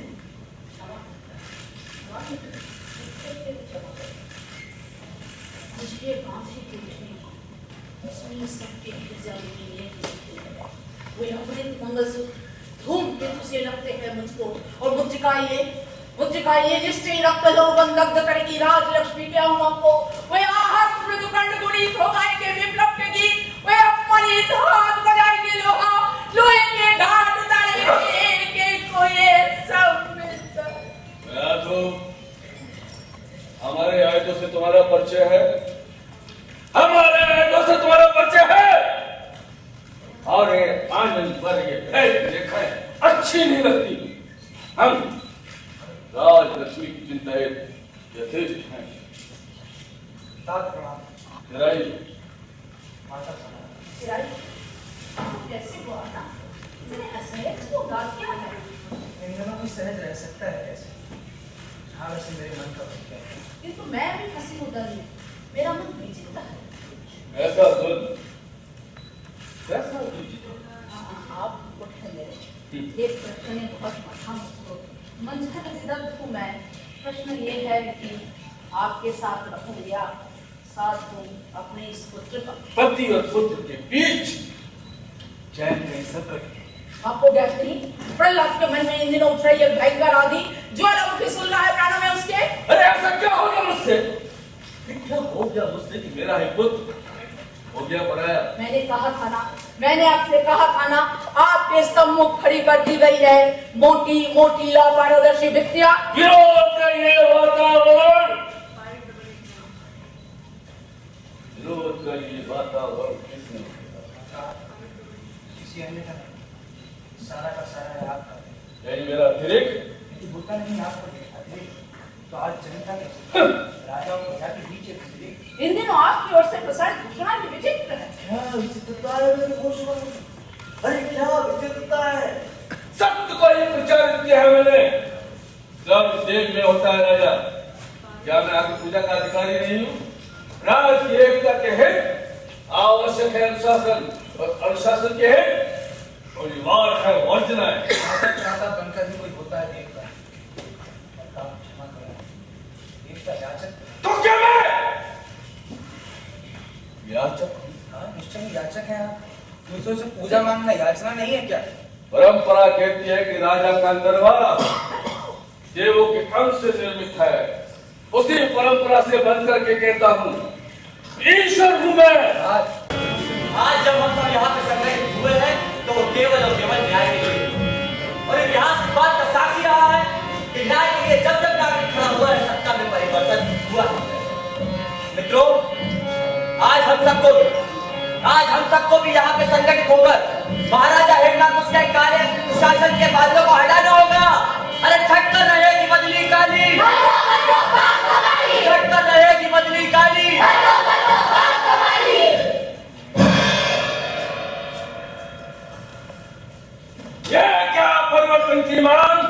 मुझे बांधे के उठने उसमें सबके जाने के लिए वे अमृत मंगलसूत्र धूम के तुझे लगते हैं मुझको, और मुद्रिका ये जिससे रक्त लोगन दग्ध करेगी राज लक्ष्मी के अम्मा को। वे आहत मृदुकंड गुणित हो गाएंगे विप्लव के गीत, वे अपमानित हाथ बजाएंगे लोहे के घाट उतारेंगे को ये सब मिलकर। तो हमारे आयतों से तुम्हारा परिचय है, हमारे आयतों से तुम्हारा परिचय है, और ये आनंद पर ये भेद देखें अच्छी नहीं लगती। हम राज लक्ष्मी की चिंता यथेष्ट हैं। कैसे हुआ ना? इतने असहज को बात क्या है? इन दोनों को सहज रह सकता है कैसे? हाँ वैसे मेरे मन का क्या है? किंतु मैं भी फंसी उधर हूँ, मेरा मन विचित्र है। ऐसा सुन, कैसा विचित्र? आप उठे मेरे एक प्रश्न ने बहुत माथा मुझको मंथन विदग्ध हूँ मैं। प्रश्न ये है कि आपके साथ रहूं या साथ दूं अपने इस पुत्र का। पति और पुत्र के बीच चैन का संकट आपको ज्ञात नहीं, प्रहलाद के मन में इन दिनों उठ रही एक भयंकर आंधी, ज्वालामुखी सुन रहा है प्राणों में उसके। अरे ऐसा क्या हो गया मुझसे? क्या हो गया मुझसे कि मेरा ही पुत्र हो गया पराया? मैंने कहा था ना, मैंने आपसे कहा था ना, आपके सम्मुख खड़ी कर दी गई है मोटी मोटी अपारदर्शी भित्तियां। विरोध का ये वातावरण, विरोध का ये वातावरण किसने बनाया? किसी अन्य का नहीं, सारा का सारा है आपका। यही मेरा अतिरिक्त यदि होता नहीं आपको देखा तो आज जनता के राजा और प्रजा के बीच एक अतिरिक्त इन दिनों आपकी ओर से प्रसारित घोषणा भी विचित्र है। क्या विचित्रता है मेरे घोषणा में? अरे क्या विचित्रता है? सत्य को ही प्रचारित किया है मैंने। सब देश में होता है राजा, क्या मैं आपकी पूजा का अधिकारी नहीं हूँ? राज की एकता के हित आवश्यक है अनुशासन, और अनुशासन के हित अनिवार्य है वर्जना है। चाहता बनकर भी कोई होता है देवता। क्षमा करें, देवता याचक। तो क्या मैं याचक? हाँ निश्चय ही याचक है आप। दूसरों से पूजा मांगना याचना नहीं है क्या? परंपरा कहती है कि राजा का दरबार देवों के अंश से निर्मित है। उसी परंपरा से बनकर के कहता हूँ, ईश्वर हूँ मैं। आज जब हम सब यहाँ पे संग्रहित हुए हैं तो वो केवल और केवल न्याय के लिए, और इतिहास इस बात का साक्षी रहा है कि न्याय के लिए जब जब नागरिक खड़ा हुआ है सत्ता में परिवर्तन हुआ है। मित्रों, आज हम सबको भी यहाँ पे संगठित होकर महाराजा हिरण्यकुश के कार्य शासन के बादलों को हटाना होगा। अरे ठक्कर रहेगी बदली काली, ठक्कर रहेगी बदली काली। ये क्या परिवर्तन की मांग?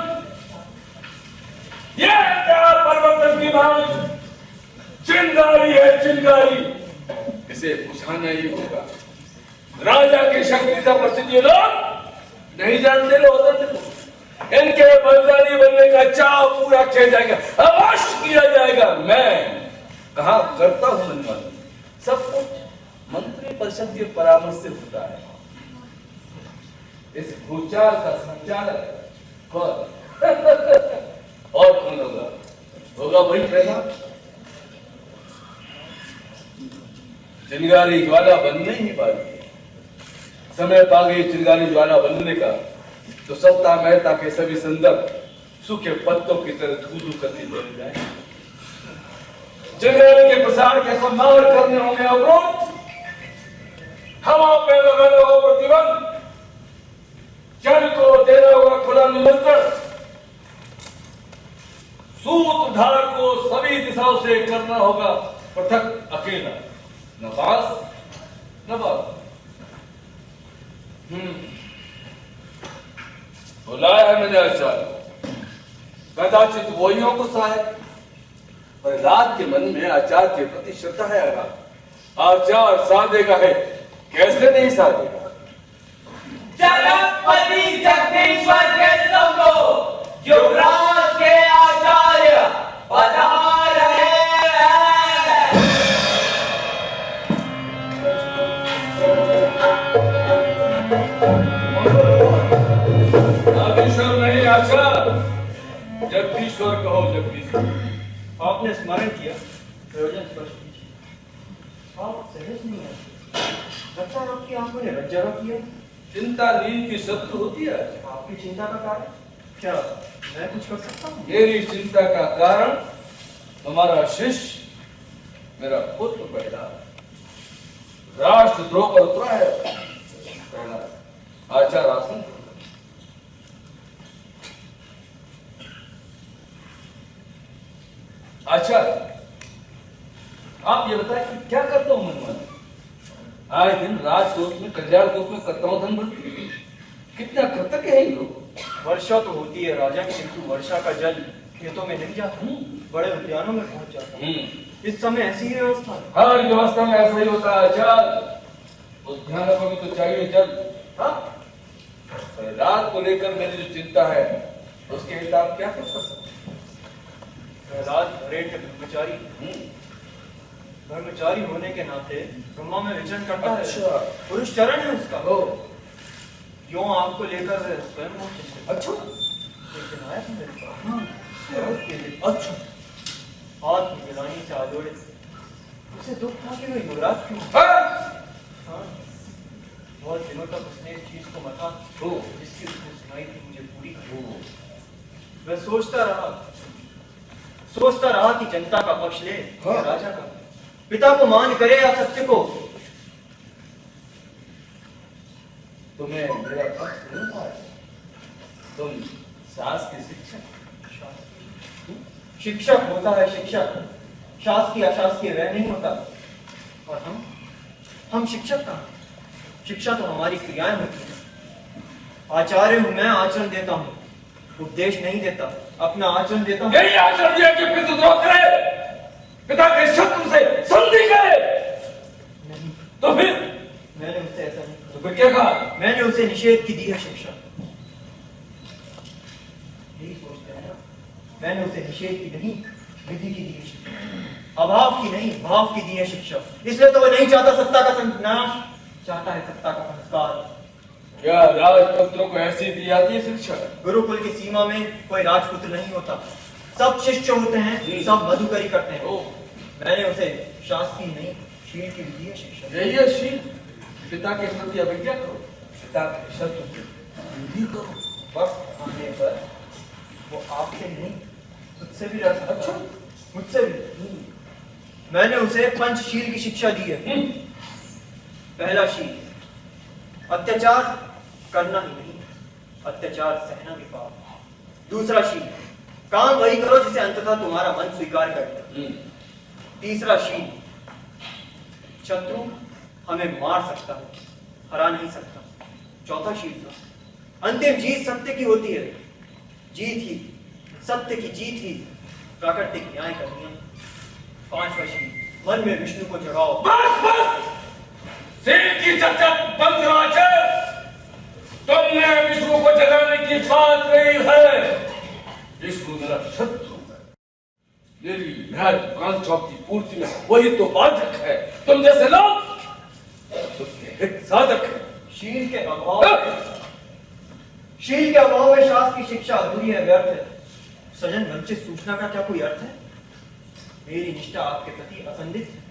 ये क्या परिवर्तन की मांग? चिंगारी है चिंगारी, इसे बुझाना ही होगा। राजा की शक्ति से प्रसिद्ध ये लोग नहीं जानते लोग, इनके बलिदानी बनने का चाव पूरा किया जाएगा, अवश्य किया जाएगा। मैं कहा करता हूं मनमानी, सब कुछ मंत्री परिषद के परामर्श से होता है। इस भूचाल का संचालक कौन? और कौन होगा? होगा वही प्रहलाद। चिंगारी ज्वाला बनने ही वाली है। समय पा गई चिंगारी ज्वाला बनने का, तो सत्ता मेहता के सभी संदर्भ सूखे पत्तों की तरह धू करके बन जाए। चिंगारी के प्रसार के संभाल करने होंगे अवरोध, हवा पे लगाना होगा प्रतिबंध, जल को देना होगा खुला निमंत्रण, सूत धार को सभी दिशाओं से करना होगा पृथक अकेला, न पास न बात। बुलाया है मैंने आचार्य, कदाचित वही हो गुस्सा है, प्रहलाद के मन में आचार्य के प्रति श्रद्धा है। आचार्य साधेगा है, कैसे नहीं साधेगा? जनपति जगदीश्वर के संगो युवराज के आचार्य पधार रहे हैं। नागेश्वर नहीं आचार्य, जगदीश्वर कहो जगदीश्वर। आपने स्मरण किया, प्रयोजन स्पष्ट कीजिए। आप सहज नहीं है, लगता है आपकी आंखों ने रज्जरा किया। चिंता नींद की शत्रु होती है। आपकी चिंता का कारण क्या मैं कुछ कर सकता हूँ? मेरी चिंता का कारण तुम्हारा शिष्य, मेरा पुत्र प्रहलाद, राष्ट्रद्रोह पर उतरा है। प्रहलाद आचार्य आसन। आचार्य, आप ये बताएं कि क्या करता हूं मनमानी? आए दिन राजकोष में, कल्याण कोष में करता हूं धन भर्ती। कितना कृतज्ञ है इन लोग। वर्षा तो होती है राजा, किंतु वर्षा का जल खेतों में नहीं जाता, बड़े उद्यानों में पहुंच जाता। इस समय ऐसी ही व्यवस्था है। हर व्यवस्था में ऐसा ही होता है आचार्य। उद्यानों को भी तो चाहिए जल। रात को लेकर मेरी जो चिंता है उसके हित आप क्या कर सकते? प्रहलाद परेड के ब्रह्मचारी होने के नाते ब्रह्मा में विचरण करता है। अच्छा। पुरुष चरण है उसका। यूं आपको लेकर स्वयं वो चिंतित। अच्छा एक दिन आया था मेरे पास। बहुत के दिन। अच्छा हाथ में गिलानी से आजोड़े उसे दुख था कि वो युवराज क्यों। हाँ? हाँ बहुत दिनों तक उसने इस चीज को मथा जिसकी उसने सुनाई थी मुझे पूरी। मैं सोचता रहा कि जनता का पक्ष ले या राजा का, पिता को मान करे या सत्य को। तुम्हें मेरा पक्ष नहीं था। तुम सास की शिक्षक होता है शिक्षक, शासकीय अशासकीय वह नहीं होता। और हम शिक्षक कहाँ? शिक्षा तो हमारी क्रियाएं होती हैं। आचार्य हूं मैं, आचरण देता हूं, उपदेश नहीं देता, अपना आचरण देता हूं। यही आचरण दिया कि पितृद्रोह करे, पिता के शत्रु से संधि करे। नहीं, तो फिर मैंने उससे ऐसा नहीं तो फिर क्या कहा? मैंने उसे निषेध की दी है शिक्षा। यही सोचते हैं ना, मैंने उसे निषेध की नहीं विधि की दी है शिक्षा। अभाव की नहीं भाव की दी है शिक्षा। इसलिए तो वो नहीं चाहता सत्ता का नाश, चाहता है सत्ता का संस्कार। क्या राजपुत्रों को ऐसी दी जाती है शिक्षा? गुरुकुल की सीमा में कोई राजपुत्र नहीं होता, सब शिष्य होते हैं, सब मधुकरी करते हैं। मैंने उसे शासकीय नहीं शील की दी है शिक्षा। यही है शील। पिता के प्रति अवज्ञा करो, पिता के शत्रु की विधि करो। वक्त आने पर वो आपसे नहीं मुझसे भी लड़ सकता। अच्छा मुझसे भी। मैंने उसे पंचशील की शिक्षा दी है। पहला शील अत्याचार करना ही नहीं, अत्याचार सहना भी पाप। दूसरा शील काम वही करो जिसे अंततः तुम्हारा मन स्वीकार करे। तीसरा शील शत्रु हमें मार सकता है, हरा नहीं सकता। चौथा शील अंतिम जीत सत्य की होती है। जीत ही सत्य की जीत ही प्राकृतिक न्याय का नियम। पांचवा शील मन में विष्णु को जगाओ। बस बस सेन की चर्चा बंद करो। तुमने विष्णु को जगाने की बात नहीं है। विष्णु मेरा शत्रु है, मेरी महत्वाकांक्षाओं की पूर्ति में वही तो बाधक है। तुम जैसे लोग उसके हित साधक है। शील के अभाव में शास्त्र की शिक्षा अधूरी है, व्यर्थ है। सजन वंचित सूचना का क्या कोई अर्थ है? मेरी निष्ठा आपके प्रति असंदिग्ध है।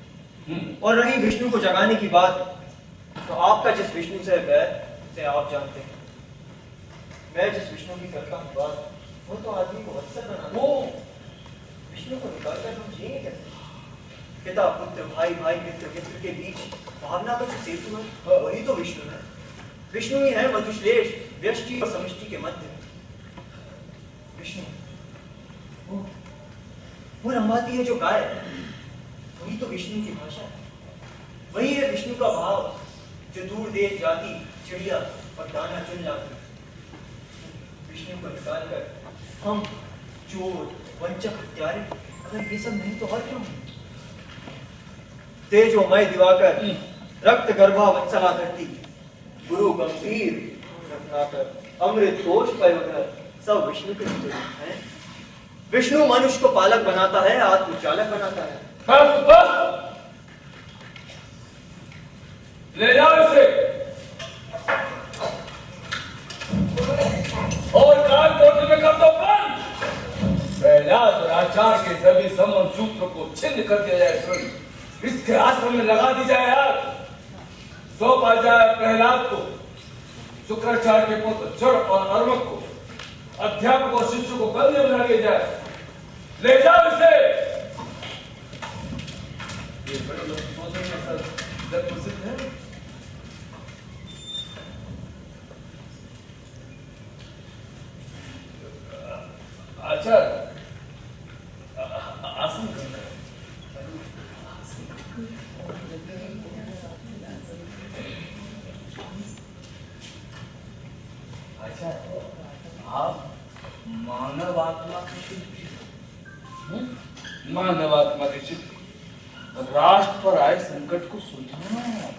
और रही विष्णु को जगाने की बात, तो आपका जिस विष्णु से बैर से आप जानते हैं। मैं जिस विष्णु की करता हूँ बात, वो तो आदमी को वत्सल बनाता है। विष्णु को निकालकर हम जिएंगे कैसे? पिता पुत्र भाई भाई मित्र मित्र के बीच भावना का जो सेतु है वही तो विष्णु है। विष्णु ही है मधुश्लेष व्यष्टि और समष्टि के मध्य। विष्णु वो रंभाती है जो गाय, वही तो विष्णु की भाषा है। वही है विष्णु का भाव जो दूर देश जाती चिड़िया और दाना चुन जाती। विष्णु को निकालकर हम चोर वंचक हत्यारे, अगर ये सब नहीं तो और क्यों? तेजोमय दिवाकर रक्त गर्भा वत्सला धरती, गुरु गंभीर रत्नाकर अमृत कोश पयवधर, सब विष्णु के हैं। विष्णु मनुष्य को पालक बनाता है, आत्मचालक बनाता है। बस बस ले जाओ इसे और काल कोट में कर दो बंद। प्रहलाद और आचार्य के सभी संबंध सूत्र को छिन्न कर दिया जाए। इसके आश्रम में लगा दी जाए आग। सौंपा जाए प्रहलाद को, शुक्राचार्य के पुत्र जड़ और अर्मक को, अध्यापक और शिष्य को बंदी में लगे जाए। ले जाओ इसे। ये बड़े लोग सोचेंगे सर जग प्रसिद्ध है। अच्छा आसन करना है। अच्छा आप मानव आत्मा के शिल्पी, मानव आत्मा के शिल्पी, राष्ट्र पर आए संकट को सुलझाना है।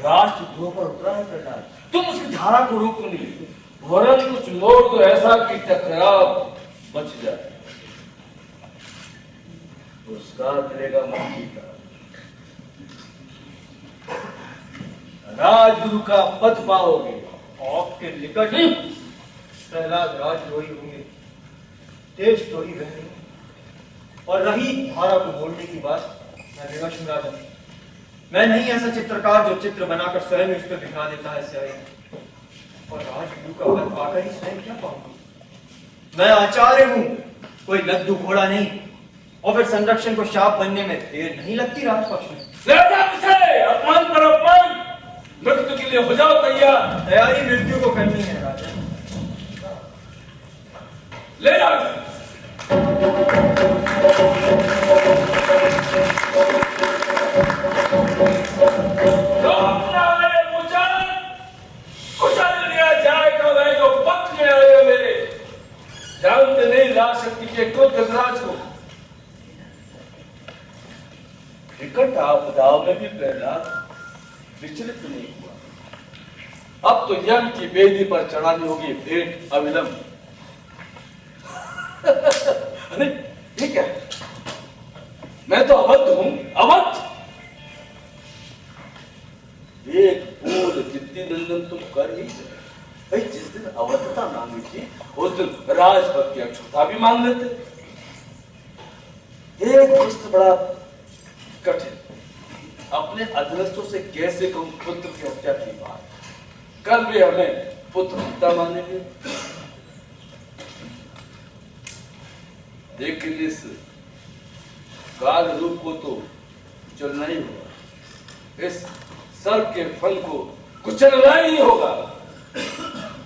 राष्ट्र ध्रुव पर उतरा है प्रहलाद, तुम उसकी धारा को रोको नहीं, वरन कुछ मोड़ तो ऐसा कि टकराव बच जाए। पुरस्कार मिलेगा मंत्री का, राजगुरु का पद पाओगे। आपके निकट प्रहलाद राजद्रोही होंगे, देशद्रोही वह नहीं। और रही धारा को बोलने की बात, मैं विवश हूं राजा। मैं नहीं ऐसा चित्रकार जो चित्र बनाकर स्वयं उस पर दिखा देता है स्याही। और राजगुरु का पद पाकर ही स्वयं क्या पाऊंगा? मैं आचार्य हूं, कोई लद्दू घोड़ा नहीं। और फिर संरक्षण को शाप बनने में देर नहीं लगती राजपक्ष में। अपमान पर अपमान, मृत्यु के लिए हो जाओ तैयार। तैयारी मृत्यु को करनी है राजा। ले जाओ। कुचल दिया जाएगा वह जो पक्ष में आएगा मेरे। जानते नहीं राज शक्ति के क्रोध गजराज को। विकट आपदाओं में भी प्रहलाद विचलित नहीं हुआ। अब तो यम की वेदी पर चढ़ानी होगी भेंट अविलंब। अरे ठीक है, मैं तो अवध हूं, अवध। एक बोल जितनी नंदन तुम कर ही भाई। जिस दिन अवधता मांगी थी उस दिन राजभक्त की अक्षुता भी मांग लेते। एक प्रश्न बड़ा कठिन, अपने अधीनस्थों से कैसे कहूं पुत्र की हत्या की बात। कल भी हमें पुत्र हत्या मानेंगे, लेकिन इस काल रूप को तो चलना ही होगा। इस सर्प के फल को कुचलना ही होगा।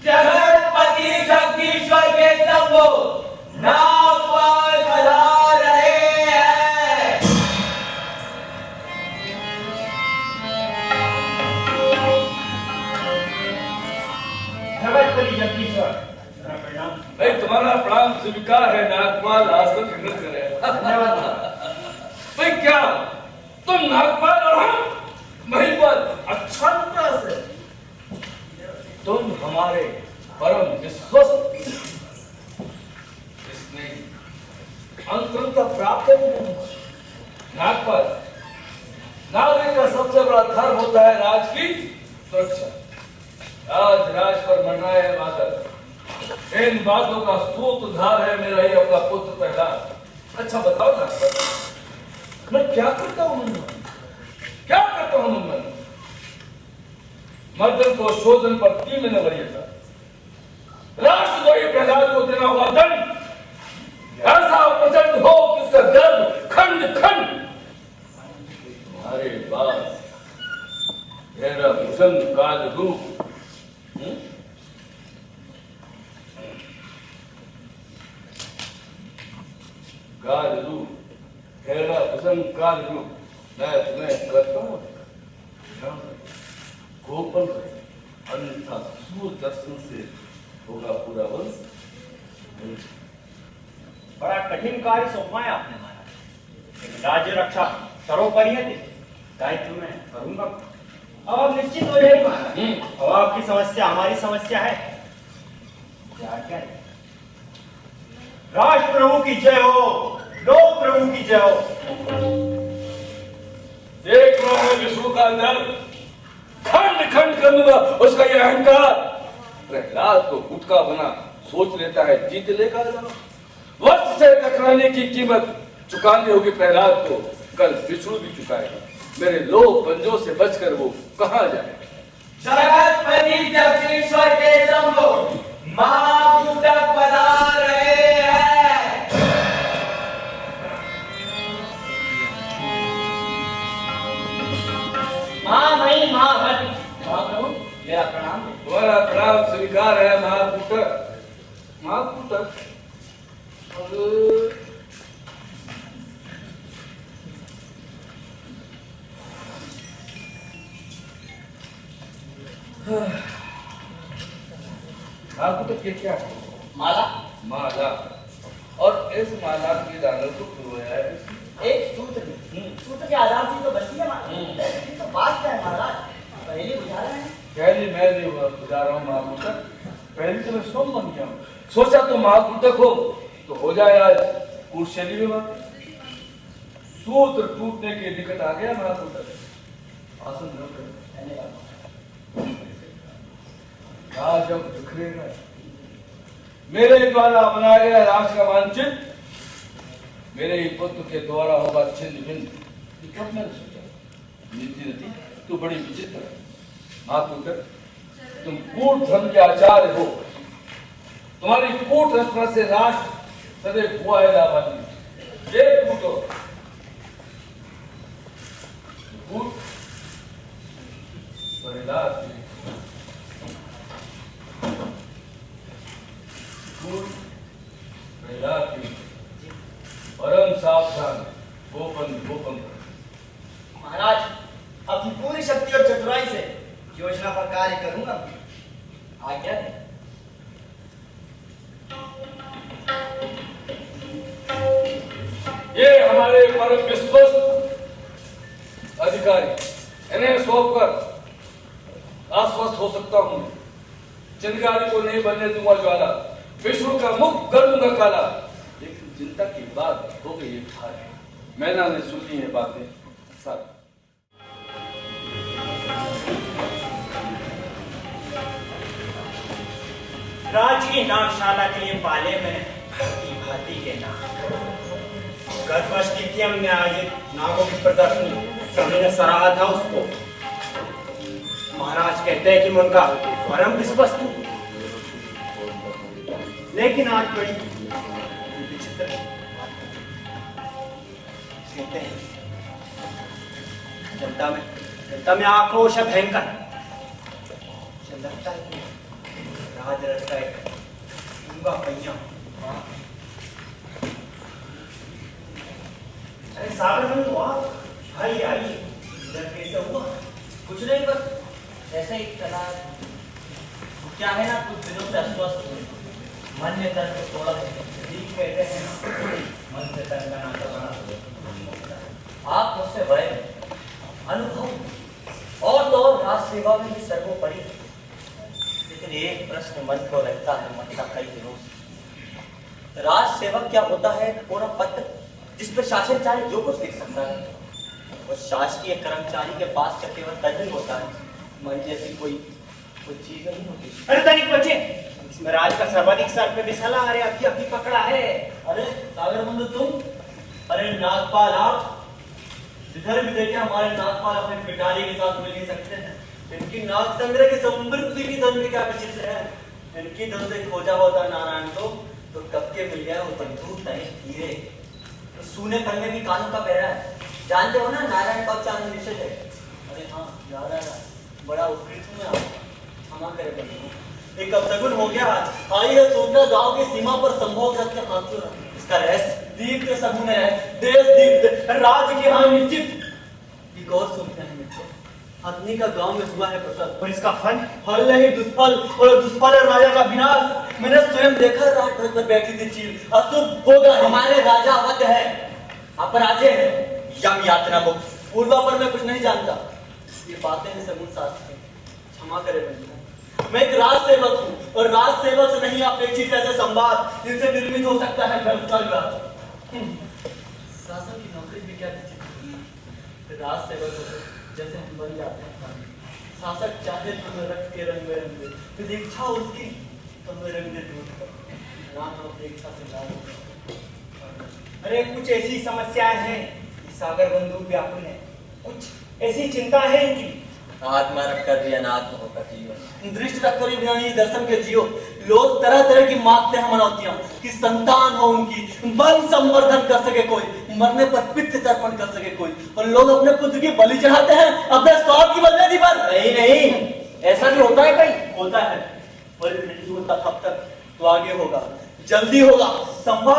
जगतपति जगदीश्वर के शंभो नागपाल पधार रहे हैं। जगतपति जगदीश्वर, मेरा प्रणाम। भाई तुम्हारा प्राण स्वीकार है। नागपाल आसन ग्रहण करे। धन्यवाद। भाई क्या तुम नागपाल और हम महिपाल? अच्छा तरह से तुम हमारे परम विश्वस्त। इसमें अंतरता प्राप्त है। नागपाल, नागरिक का सबसे बड़ा धर्म होता है राज की सुरक्षा। आज राज पर मरना है बादल। इन बातों का सूत्रधार है मेरा ही अपना पुत्र प्रहलाद। अच्छा बताओ नागपाल, मैं क्या करता हूं मन में? क्या करता हूं मन में? मर्दन को शोधन पर 3 महीने वरीयता, राष्ट्रद्रोही प्रहलाद को देना हुआ दंड ऐसा प्रचंड हो कि उसका गर्भ खंड खंड। अरे बात मेरा भूषण काल रूप। काल रूप, मेरा भूषण काल रूप। मैं तुम्हें करता हूं गोपन, अन्यथा सूर्यदर्शन से होगा पूरा वंश। बड़ा कठिन कार्य सौंपा है आपने महाराज, लेकिन राज्य रक्षा सर्वोपरि है। दायित्व में करूंगा। अब आप निश्चित हो जाइए महाराज। अब आपकी समस्या हमारी समस्या है। क्या क्या है? राष्ट्र प्रभु की जय हो, लोक प्रभु की जय हो। देख रहा है विष्णु का दल खंड खंड कर दूंगा उसका यह अहंकार। प्रहलाद तो गुटका बना सोच लेता है जीत लेगा। वर्ष से टकराने की कीमत चुकानी होगी प्रहलाद को। कल विष्णु भी चुकाएगा। मेरे लोक पंजों से बचकर वो कहां जाए? जगतपति जगदीश्वर के शंभो महापूतक पधार रहे हैं। महामहिम महाभद्र महाप्रभु, मेरा प्रणाम। तुम्हारा प्रणाम स्वीकार है महापूतक। महापूतक महापूतक के क्या है? माला माला। और इस माला की दानों को खुलवाया है। एक सूत्र के आधार से तो बनती है माला। ये तो बात क्या है महाराज, पहले बुझा रहे हैं। पहले मैं नहीं हुआ बुझा रहा हूँ महापूतक। पहले तो मैं सोम बन गया हूँ। सोचा तो महापूतक हो तो हो जाए आज कुशली में बात। सूत्र टूटने के निकट आ गया महापूतक। आसन ग्रहण करें। धन्यवाद। राज अब बिखरेगा। मेरे द्वारा बनाया गया राष्ट्र का मानचित्र मेरे ही पुत्र के द्वारा होगा छिन्न भिन्न। कब मैंने सोचा नीति रति तू बड़ी विचित्र है। मातुकर तुम कूट धर्म के आचार्य हो। तुम्हारी कूट रचना से राष्ट्र सदैव हुआ है लाभान्वित। ये कूटो कूट परिलाभ परम सावधान गोपन गोपन। महाराज अपनी पूरी शक्ति और चतुराई से योजना पर कार्य करूंगा। आज्ञा है। ये हमारे परम विश्वस्त अधिकारी इन्हें सौंपकर आश्वस्त हो सकता हूं। चिंगारी को नहीं बनने दूंगा ज्वाला, विष्णु का मुख कर दूंगा काला। लेकिन चिंता की बात हो गई भारी, मैंने ने सुनी है बातें सारी। राजकीय नागशाला के लिए पाले में भांति के नाग। गत वर्ष द्वितीय में आयोजित नागों की प्रदर्शनी सभी ने सराहा था उसको। महाराज कहते हैं कि मैं उनका परम विश्वस्त हूं, लेकिन आज बड़ी विचित्र कहते हैं जनता में आक्रोश है भयंकर। लगता है कि राजरथ का एक डूंगा पहिया। अरे सागर बंधु हुआ भाई आइए, इधर कैसे हुआ? कुछ नहीं, बस ऐसे ही चला। क्या है ना, कुछ दिनों से अस्वस्थ हुए, मन में दर्द थोड़ा ठीक कहते हैं ना, मन से तंग का नाता बना। आप मुझसे भय अनुभव और तो और राज सेवा में भी सर्वोपरि। लेकिन एक प्रश्न मन को रहता है, मन का कई दिनों से। राज सेवा क्या होता है? पूरा पत्र जिस पर शासन चाहे जो कुछ लिख सकता है। और शासकीय कर्मचारी के पास का केवल तज ही होता है, मन जैसी कोई चीज नहीं होती। अरे तनिक बच्चे, इसमें राज का सर्वाधिक सर पे बिसला। अरे अभी पकड़ा है। अरे सागर बंधु तुम? अरे नागपाल आप जिधर भी देखे हमारे नागपाल अपने पिटारी के साथ मिल नहीं सकते हैं। इनकी नाग संग्रह की समृद्धि की धन में क्या विचित्र है। इनकी धन से खोजा होता नारायण तो कब के मिल गया वो बंधु तय हीरे। तो सूने फल में भी कानों का पहरा है। जानते हो ना नारायण कब चांद निश्चित है। अरे हाँ याद आया, बड़ा उत्कृष्ट हूँ मैं। क्षमा करे बंधु, एक अपशगुन हो गया आज। आइए सोचना गांव की सीमा पर संभोग रख के हाथ चुरा। इसका रहस्य दीप्त सगुन है, देश दीप्त राज की हां निश्चित। एक और सुनते हैं मित्र, अग्नि का गांव में हुआ है प्रसाद, और इसका फल फल नहीं दुष्फल, और दुष्फल है राजा का विनाश। मैंने स्वयं देखा रात भर पर बैठी थी चील। अशुभ होगा। हमारे राजा अवध है, अपराजे है, यम यातना मुक्त। पूर्वा पर मैं कुछ नहीं जानता। ये बातें हैं सगुन शास्त्र में। क्षमा करे बंधु, मैं एक राज सेवक हूँ, और राज सेवक से नहीं अपेक्षित ऐसे संवाद जिनसे निर्मित हो सकता है शासन की नौकरी भी क्या विचित्र। राज सेवक जैसे हम बन जाते हैं। शासक चाहे तो मैं रक्त के रंग में रंग दे, यदि इच्छा उसकी तो मैं रंग दे दूध पर। राम अपनी इच्छा से लाभ। अरे कुछ ऐसी समस्याएं हैं कि सागर बंधु व्याकुल है। कुछ ऐसी चिंता है इनकी। आत्मा रखकर भी अनात्म होकर जियो, दृष्टि रखकर भी बिना दर्शन के जियो। लोग तरह तरह की मांगते हैं मनौतियां कि संतान हो उनकी, वंश संवर्धन कर सके कोई, मरने पर पितृ तर्पण कर सके कोई। और लोग अपने पुत्र की बलि चढ़ाते हैं अपने स्वार्थ की बलि पर। नहीं, ऐसा भी होता है कहीं? होता है, और नहीं होता तब तक तो आगे होगा, जल्दी होगा। संभव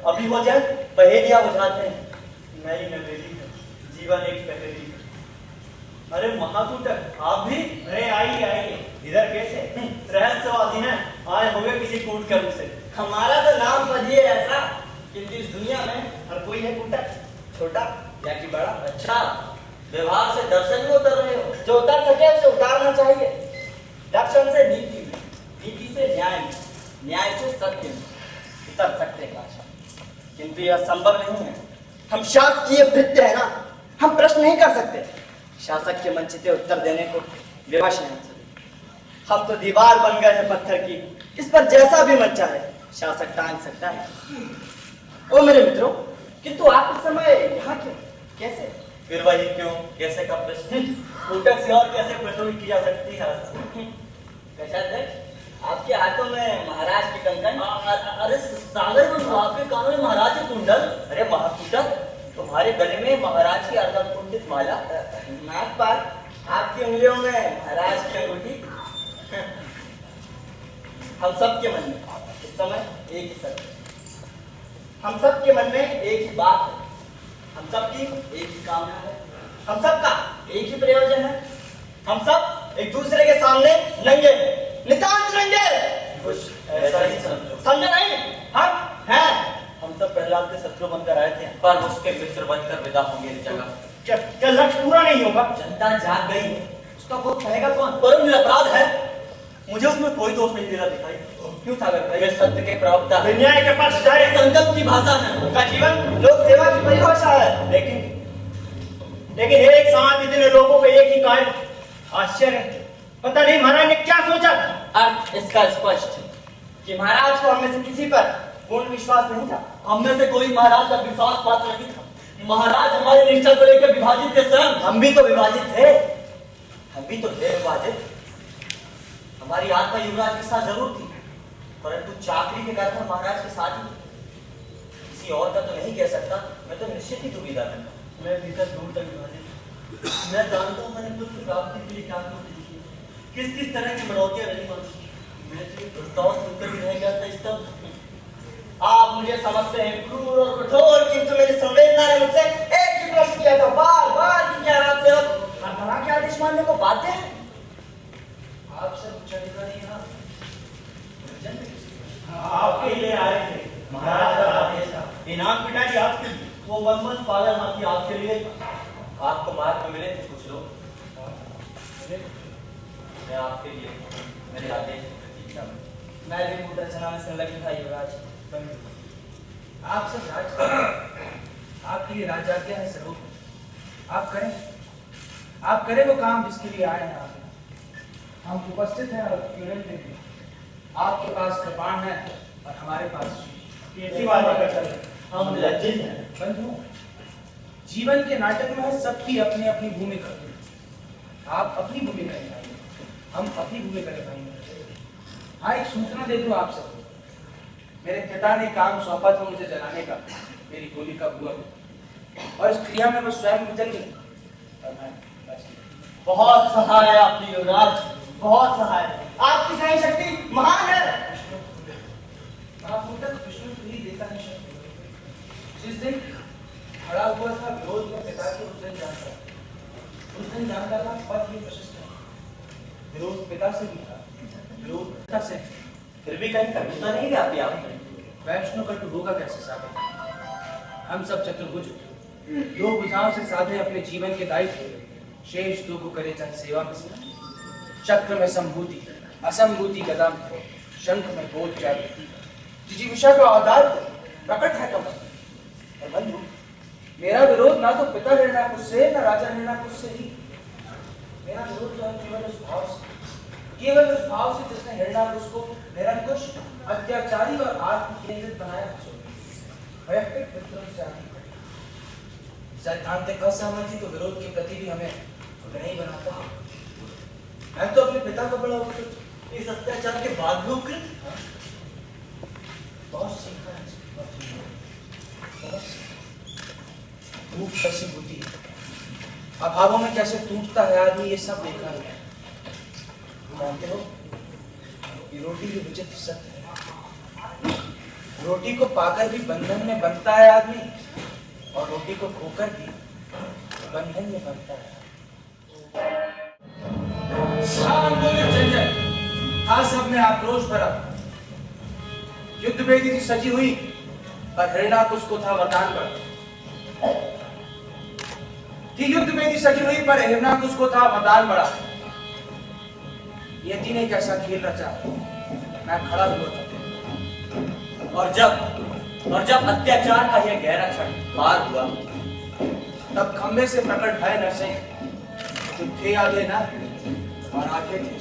अभी हो जाए। पहेलियां बुझाते हैं, नई नवेली है, जीवन एक पहेली। अरे महाकूटक आप भी? अरे आइए, इधर कैसे? रहस्यवादी हैं, आए होंगे किसी कूट कर्म से। हमारा तो नाम बजिए ऐसा, किंतु इस दुनिया में हर कोई है कूटक, छोटा या कि बड़ा। अच्छा, व्यवहार से दर्शन में उतर रहे हो। जो उतर सके उसे उतारना चाहिए। दर्शन से नीति में, नीति से न्याय में, न्याय से सत्य में उतर सकते हैं आशा, किंतु यह संभव नहीं है। हम शासकीय भृत्य है ना, हम प्रश्न नहीं कर सकते। शासक के मनचिते उत्तर देने को विवश हैं। हम तो दीवार बन गए हैं पत्थर की, इस पर जैसा भी मन चाहे शासक टांग सकता है। ओ मेरे मित्रों, किंतु आप इस समय यहाँ क्यों, कैसे? फिर वही क्यों कैसे का प्रश्न, फूटक से और कैसे प्रश्न की जा सकती है? आपके हाथों में महाराज के कंकन, अरे सागर में आपके कानों में महाराज के कुंडल, अरे महाकुटक तुम्हारे गले में महाराज की अर्धकुंडित माला, नाक पर आपकी उंगलियों में महाराज की अंगूठी। हम सब के मन में इस समय एक ही सत्य, हम सब के मन में एक ही बात है, हम सब की एक ही कामना है, हम सब का एक ही प्रयोजन है। हम सब एक दूसरे के सामने नंगे, नितांत नंगे, कुछ ऐसा ही समझो नहीं। हम हैं, हम सब प्रहलाद के शत्रु बनकर आए थे, पर उसके मित्र बनकर विदा होंगे इस जगह। क्या लक्ष्य पूरा नहीं होगा? जनता जाग गई है, उसका वो कहेगा कौन? परम निरपराध है, मुझे उसमें कोई दोष नहीं देता दिखाई। क्यों सागर भाई? सत्य के प्रवक्ता है, न्याय के पक्ष जाए, संकल्प की भाषा है, उनका जीवन लोक सेवा की परिभाषा है। लेकिन एक साथ इतने लोगों को एक ही कायम, आश्चर्य, पता नहीं महाराज ने क्या सोचा था। अर्थ इसका स्पष्ट कि महाराज को हमें से किसी पर पूर्ण विश्वास नहीं था। हममें से कोई महाराज का विश्वास पात्र नहीं था। महाराज हमारे निष्ठा को लेकर विभाजित थे स्वयं। हम भी तो विभाजित थे, हम भी तो थे विभाजित। हमारी आत्मा युवराज के साथ जरूर थी, परंतु चाकरी के कारण महाराज के साथ ही। किसी और का तो नहीं कह सकता, मैं तो निश्चित ही दुविधा में था। मैं भीतर दूर तक विभाजित, मैं जानता हूँ मैंने पुत्र प्राप्ति के लिए क्या किस किस तरह की मनौतियां नहीं मानी। मैं तो ये प्रस्ताव सुनकर भी रह गया था इस तब। आप मुझे समझते हैं क्रूर और कठोर, किंतु मेरी संवेदना ने मुझसे एक ही प्रश्न किया था, बार बार कि क्या आप के आदेश मानने को बाध्य है? आप सब उच्च अधिकारी यहाँ आपके लिए आए थे, महाराज का आदेश था। इनाम पिताजी आपके लिए, वो मनमन पागल हाथी आपके लिए। आपको मार्ग में मिले थे कुछ लोग, मैं आपके लिए मेरे आदेश की प्रतीक्षा में। मैं भी पुत्र चना में संलग्न था युवराज। आप सब राज आपके लिए राज आज्ञा है स्वरूप। आप करें वो काम जिसके लिए आए हैं। हम उपस्थित हैं और केवल देखें। आपके पास कृपाण है और हमारे पास कैसी बात करते हैं? हम लज्जित हैं। बंधु, जीवन के नाटक में सबकी अपनी अपनी भूमिका। आप अपनी भूमिका निभाएंगे, हम अपनी भूमिका निभाएंगे। हाँ, एक सूचना दे दूं आप सबको। मेरे पिता ने काम सौंपा था मुझे जलाने का, मेरी गोली का बुआ, और इस क्रिया में वो स्वयं जल गई। बहुत सहाय आपकी युवराज, बहुत सहाय। आपकी सहाय शक्ति महान है। विष्णु ही देता है शक्ति। जिस दिन खड़ा हुआ था विरोध में पिता के, उस दिन जानता था पद ही प्रशस्त है। विरोध पिता से भी था, विरोध पिता से। फिर भी कहीं कटुता नहीं व्यापी आपने। वैष्णव कटु होगा कैसे सागर? हम सब चतुर्भुज, दो भुजाओं से साधे अपने जीवन के दायित्व, शेष दो को करे जन सेवा में। चक्र में संभूति, असंभूति गदा में, शंख में बोध जागृति, जिजीविषा का आधार प्रकट है कमल। और बंधु, मेरा विरोध ना तो पिता हिरण्याकुश से, ना राजा हिरण्याकुश से ही। मेरा विरोध जो है केवल उस भाव से, केवल उस भाव से जिसने हिरण्याकुश को निरंकुश, अत्याचारी और आत्म केंद्रित बनाया। वैयक्तिक विद्रोह से आगे सैद्धांतिक असहमति तो विरोध के प्रति भी हमें नहीं बनाता। मैं तो अपने पिता का बड़ा उपकृत, इस अत्याचार के बाद भी उपकृत, बहुत सीखा है, बहुत कैसे होती है, अभावों में कैसे टूटता है आदमी, ये सब देखा है। जानते हो, ये रोटी भी विचित्र सत्य है। रोटी को पाकर भी बंधन में बनता है आदमी, और रोटी को खोकर भी बंधन में बनता है। था सब में आक्रोश भरा, युद्ध वेदी थी सजी हुई, और हिरण्याकुश को था वरदान बड़ा। कि युद्ध वेदी सजी हुई पर हिरण्याकुश को था वरदान बड़ा। यति ने कैसा खेल रचा, मैं खड़ा हुआ था। और जब अत्याचार का यह गहरा क्षण पार हुआ, तब खंबे से प्रकट भय नरसिंह, जो थे आगे न और आगे थे।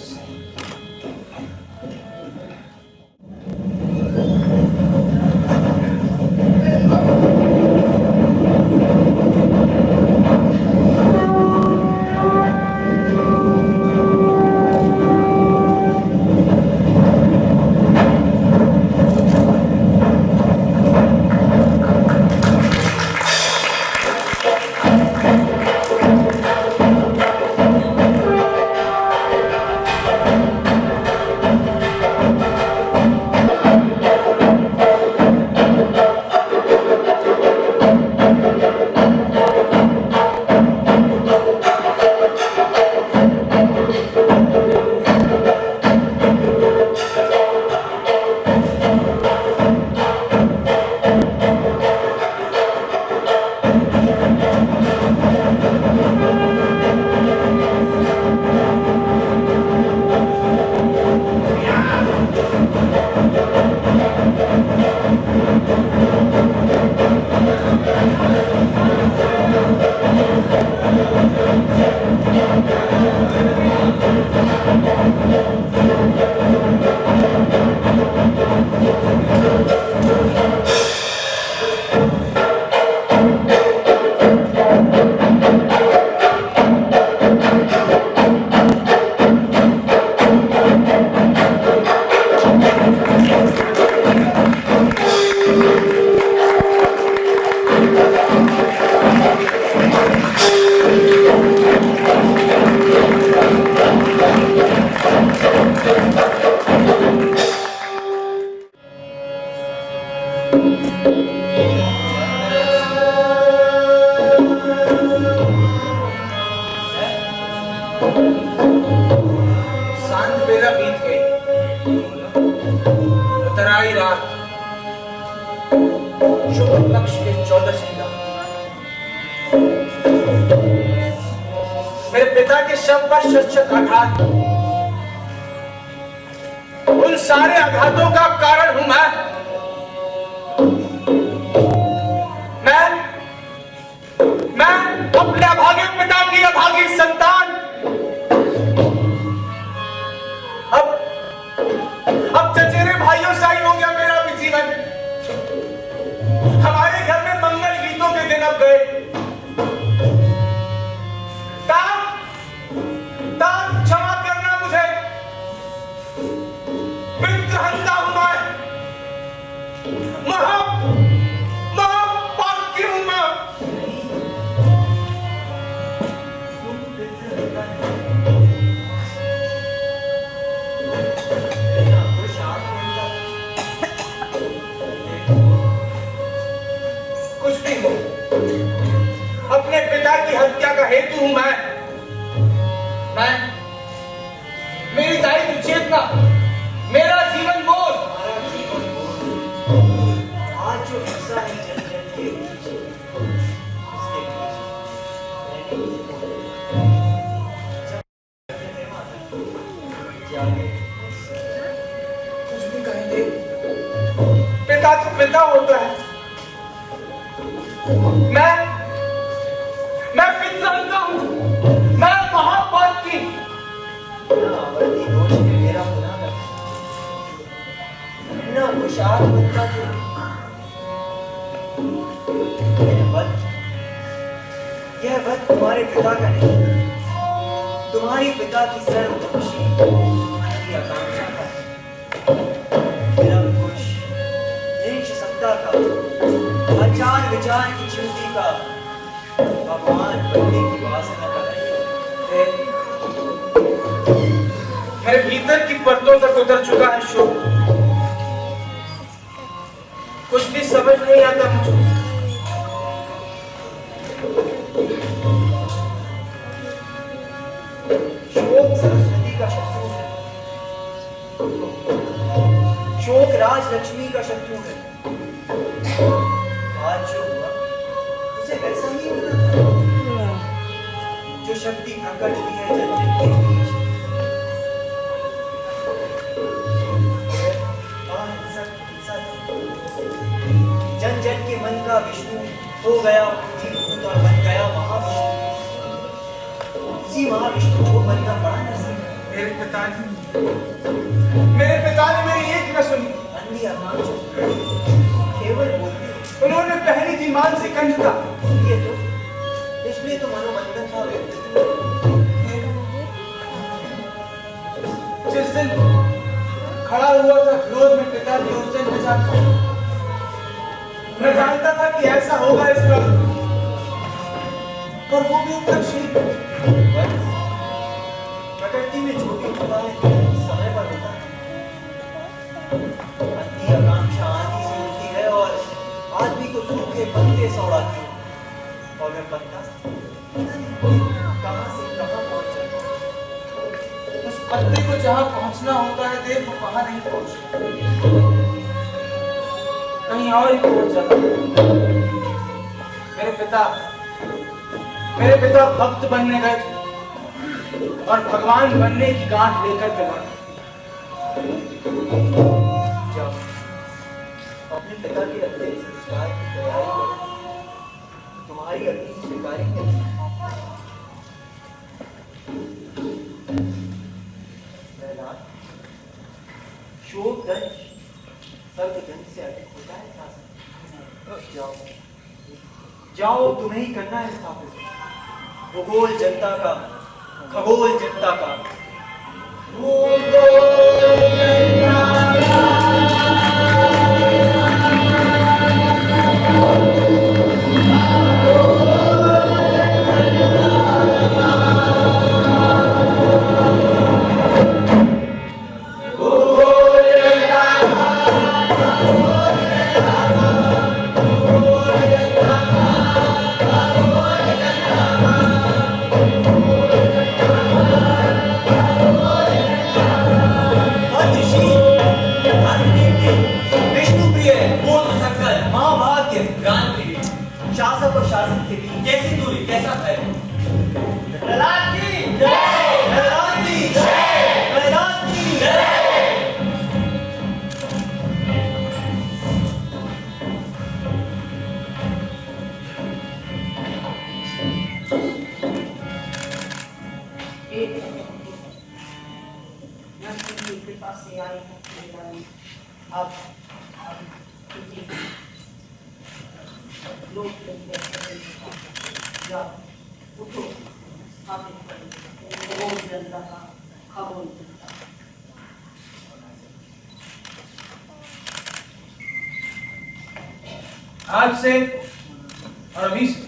सांझ बेला बीत गई, उतर आई रात। शुभ पक्ष के 14 संध्या मेरे पिता के शव पर शत आघात। उन सारे आघातों का कारण हूं मैं अपने अभागे पिता की अभागी संतान। अब चचेरे भाइयों सा ही हो गया मेरा भी जीवन। हमारे घर में मंगल गीतों के दिन अब गए। ताप क्षमा करना मुझे, पितृहंता हूं मैं, महापापी हूं मैं। कुछ भी हो, अपने पिता की हत्या का हेतु हूं मैं। मेरी दायित्व चेतना, मेरा जीवन बोध। आज जो हिस्सा है जन जन के बीच, उसके बीच कुछ भी कहें दे, पिता तो पिता होता है। मैं पितृहंता हूं, मैं महापापी। आवर्ती दोष में मेरा गुनाह है। ना खुशहाल बनता जो यह वध तुम्हारे पिता का नहीं, तुम्हारे पिता की सर्वदर्शी की आकांक्षा का, निरंकुश निष्सत्ता का, आचार विचार की च्युति का, भगवान बनने की वासना का नहीं। मेरे भीतर की परतों तक उतर चुका है शोक। कुछ भी समझ नहीं आता मुझे। शोक सरस्वती का शत्रु है, शोक राजलक्ष्मी का शत्रु है। आज जो हुआ उसे वैसा ही होना था जो शक्ति प्रकट हुई है जन जन के बीच। जन जन के मन का विष्णु हो गया भूत और बन गया महाविष्णु। उसी महाविष्णु को बनना पड़ा नरसिंह। मेरे पिता ने मेरी एक न सुनी। अंधी आकांक्षा केवल बोलती। उन्होंने पहली थी मानसिक अंधता। ये तो इसलिए तो मनोमंथन था। जिस दिन खड़ा हुआ था विरोध में पिता की, उस दिन मैं जानता था कि ऐसा होगा इस बार, और वो भी उत्तरशील। प्रकृति में जो भी होता है समय पर होता है। अंधी आकांक्षा आंधी से उठती है और आदमी को सूखे पत्ते से उड़ाती है, और वह पत्ता कहां से कहां पहुंच जाता है। उस पत्ते को जहां पहुंचना होता है देव, वो वहां नहीं पहुंचता, कहीं और ही पहुंच जाता। मेरे पिता भक्त बनने गए थे और भगवान बनने की गांठ लेकर के लौटे। जाओ अपने पिता के अंतिम संस्कार की तैयारी करो, तुम्हारी अग्नि स्वीकारेंगे। शोक दंश सर्व दंश से अधिक होता है शासन। जाओ जाओ, तुम्हें ही करना है स्थापित भूगोल जनता का, खगोल जनता का। शासन के बीच कैसी दूरी, कैसा भय? प्रहलाद की जय, प्रहलाद की जय, प्रहलाद की जय। कृपा से आए हैं अब लोग जाओ उठो जनता का खबोल जनता। आज से और अभी से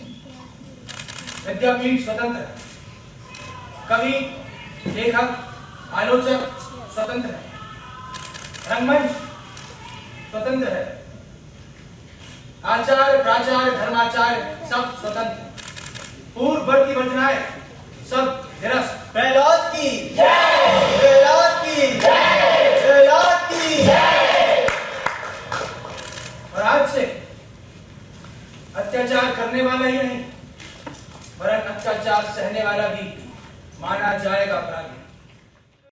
विद्यापीठ स्वतंत्र है, कवि, लेखक, आलोचक स्वतंत्र है, रंगमंच स्वतंत्र है, आचार्य, प्राचार्य, धर्माचार्य सब स्वतंत्र है, पूर्ववर्ती वर्जनाएं सब निरस्त। प्रहलाद की जय, प्रहलाद की जय, प्रहलाद की जय। और आज से अत्याचार करने वाला ही नहीं वरन अत्याचार सहने वाला भी माना जाएगा अपराधी।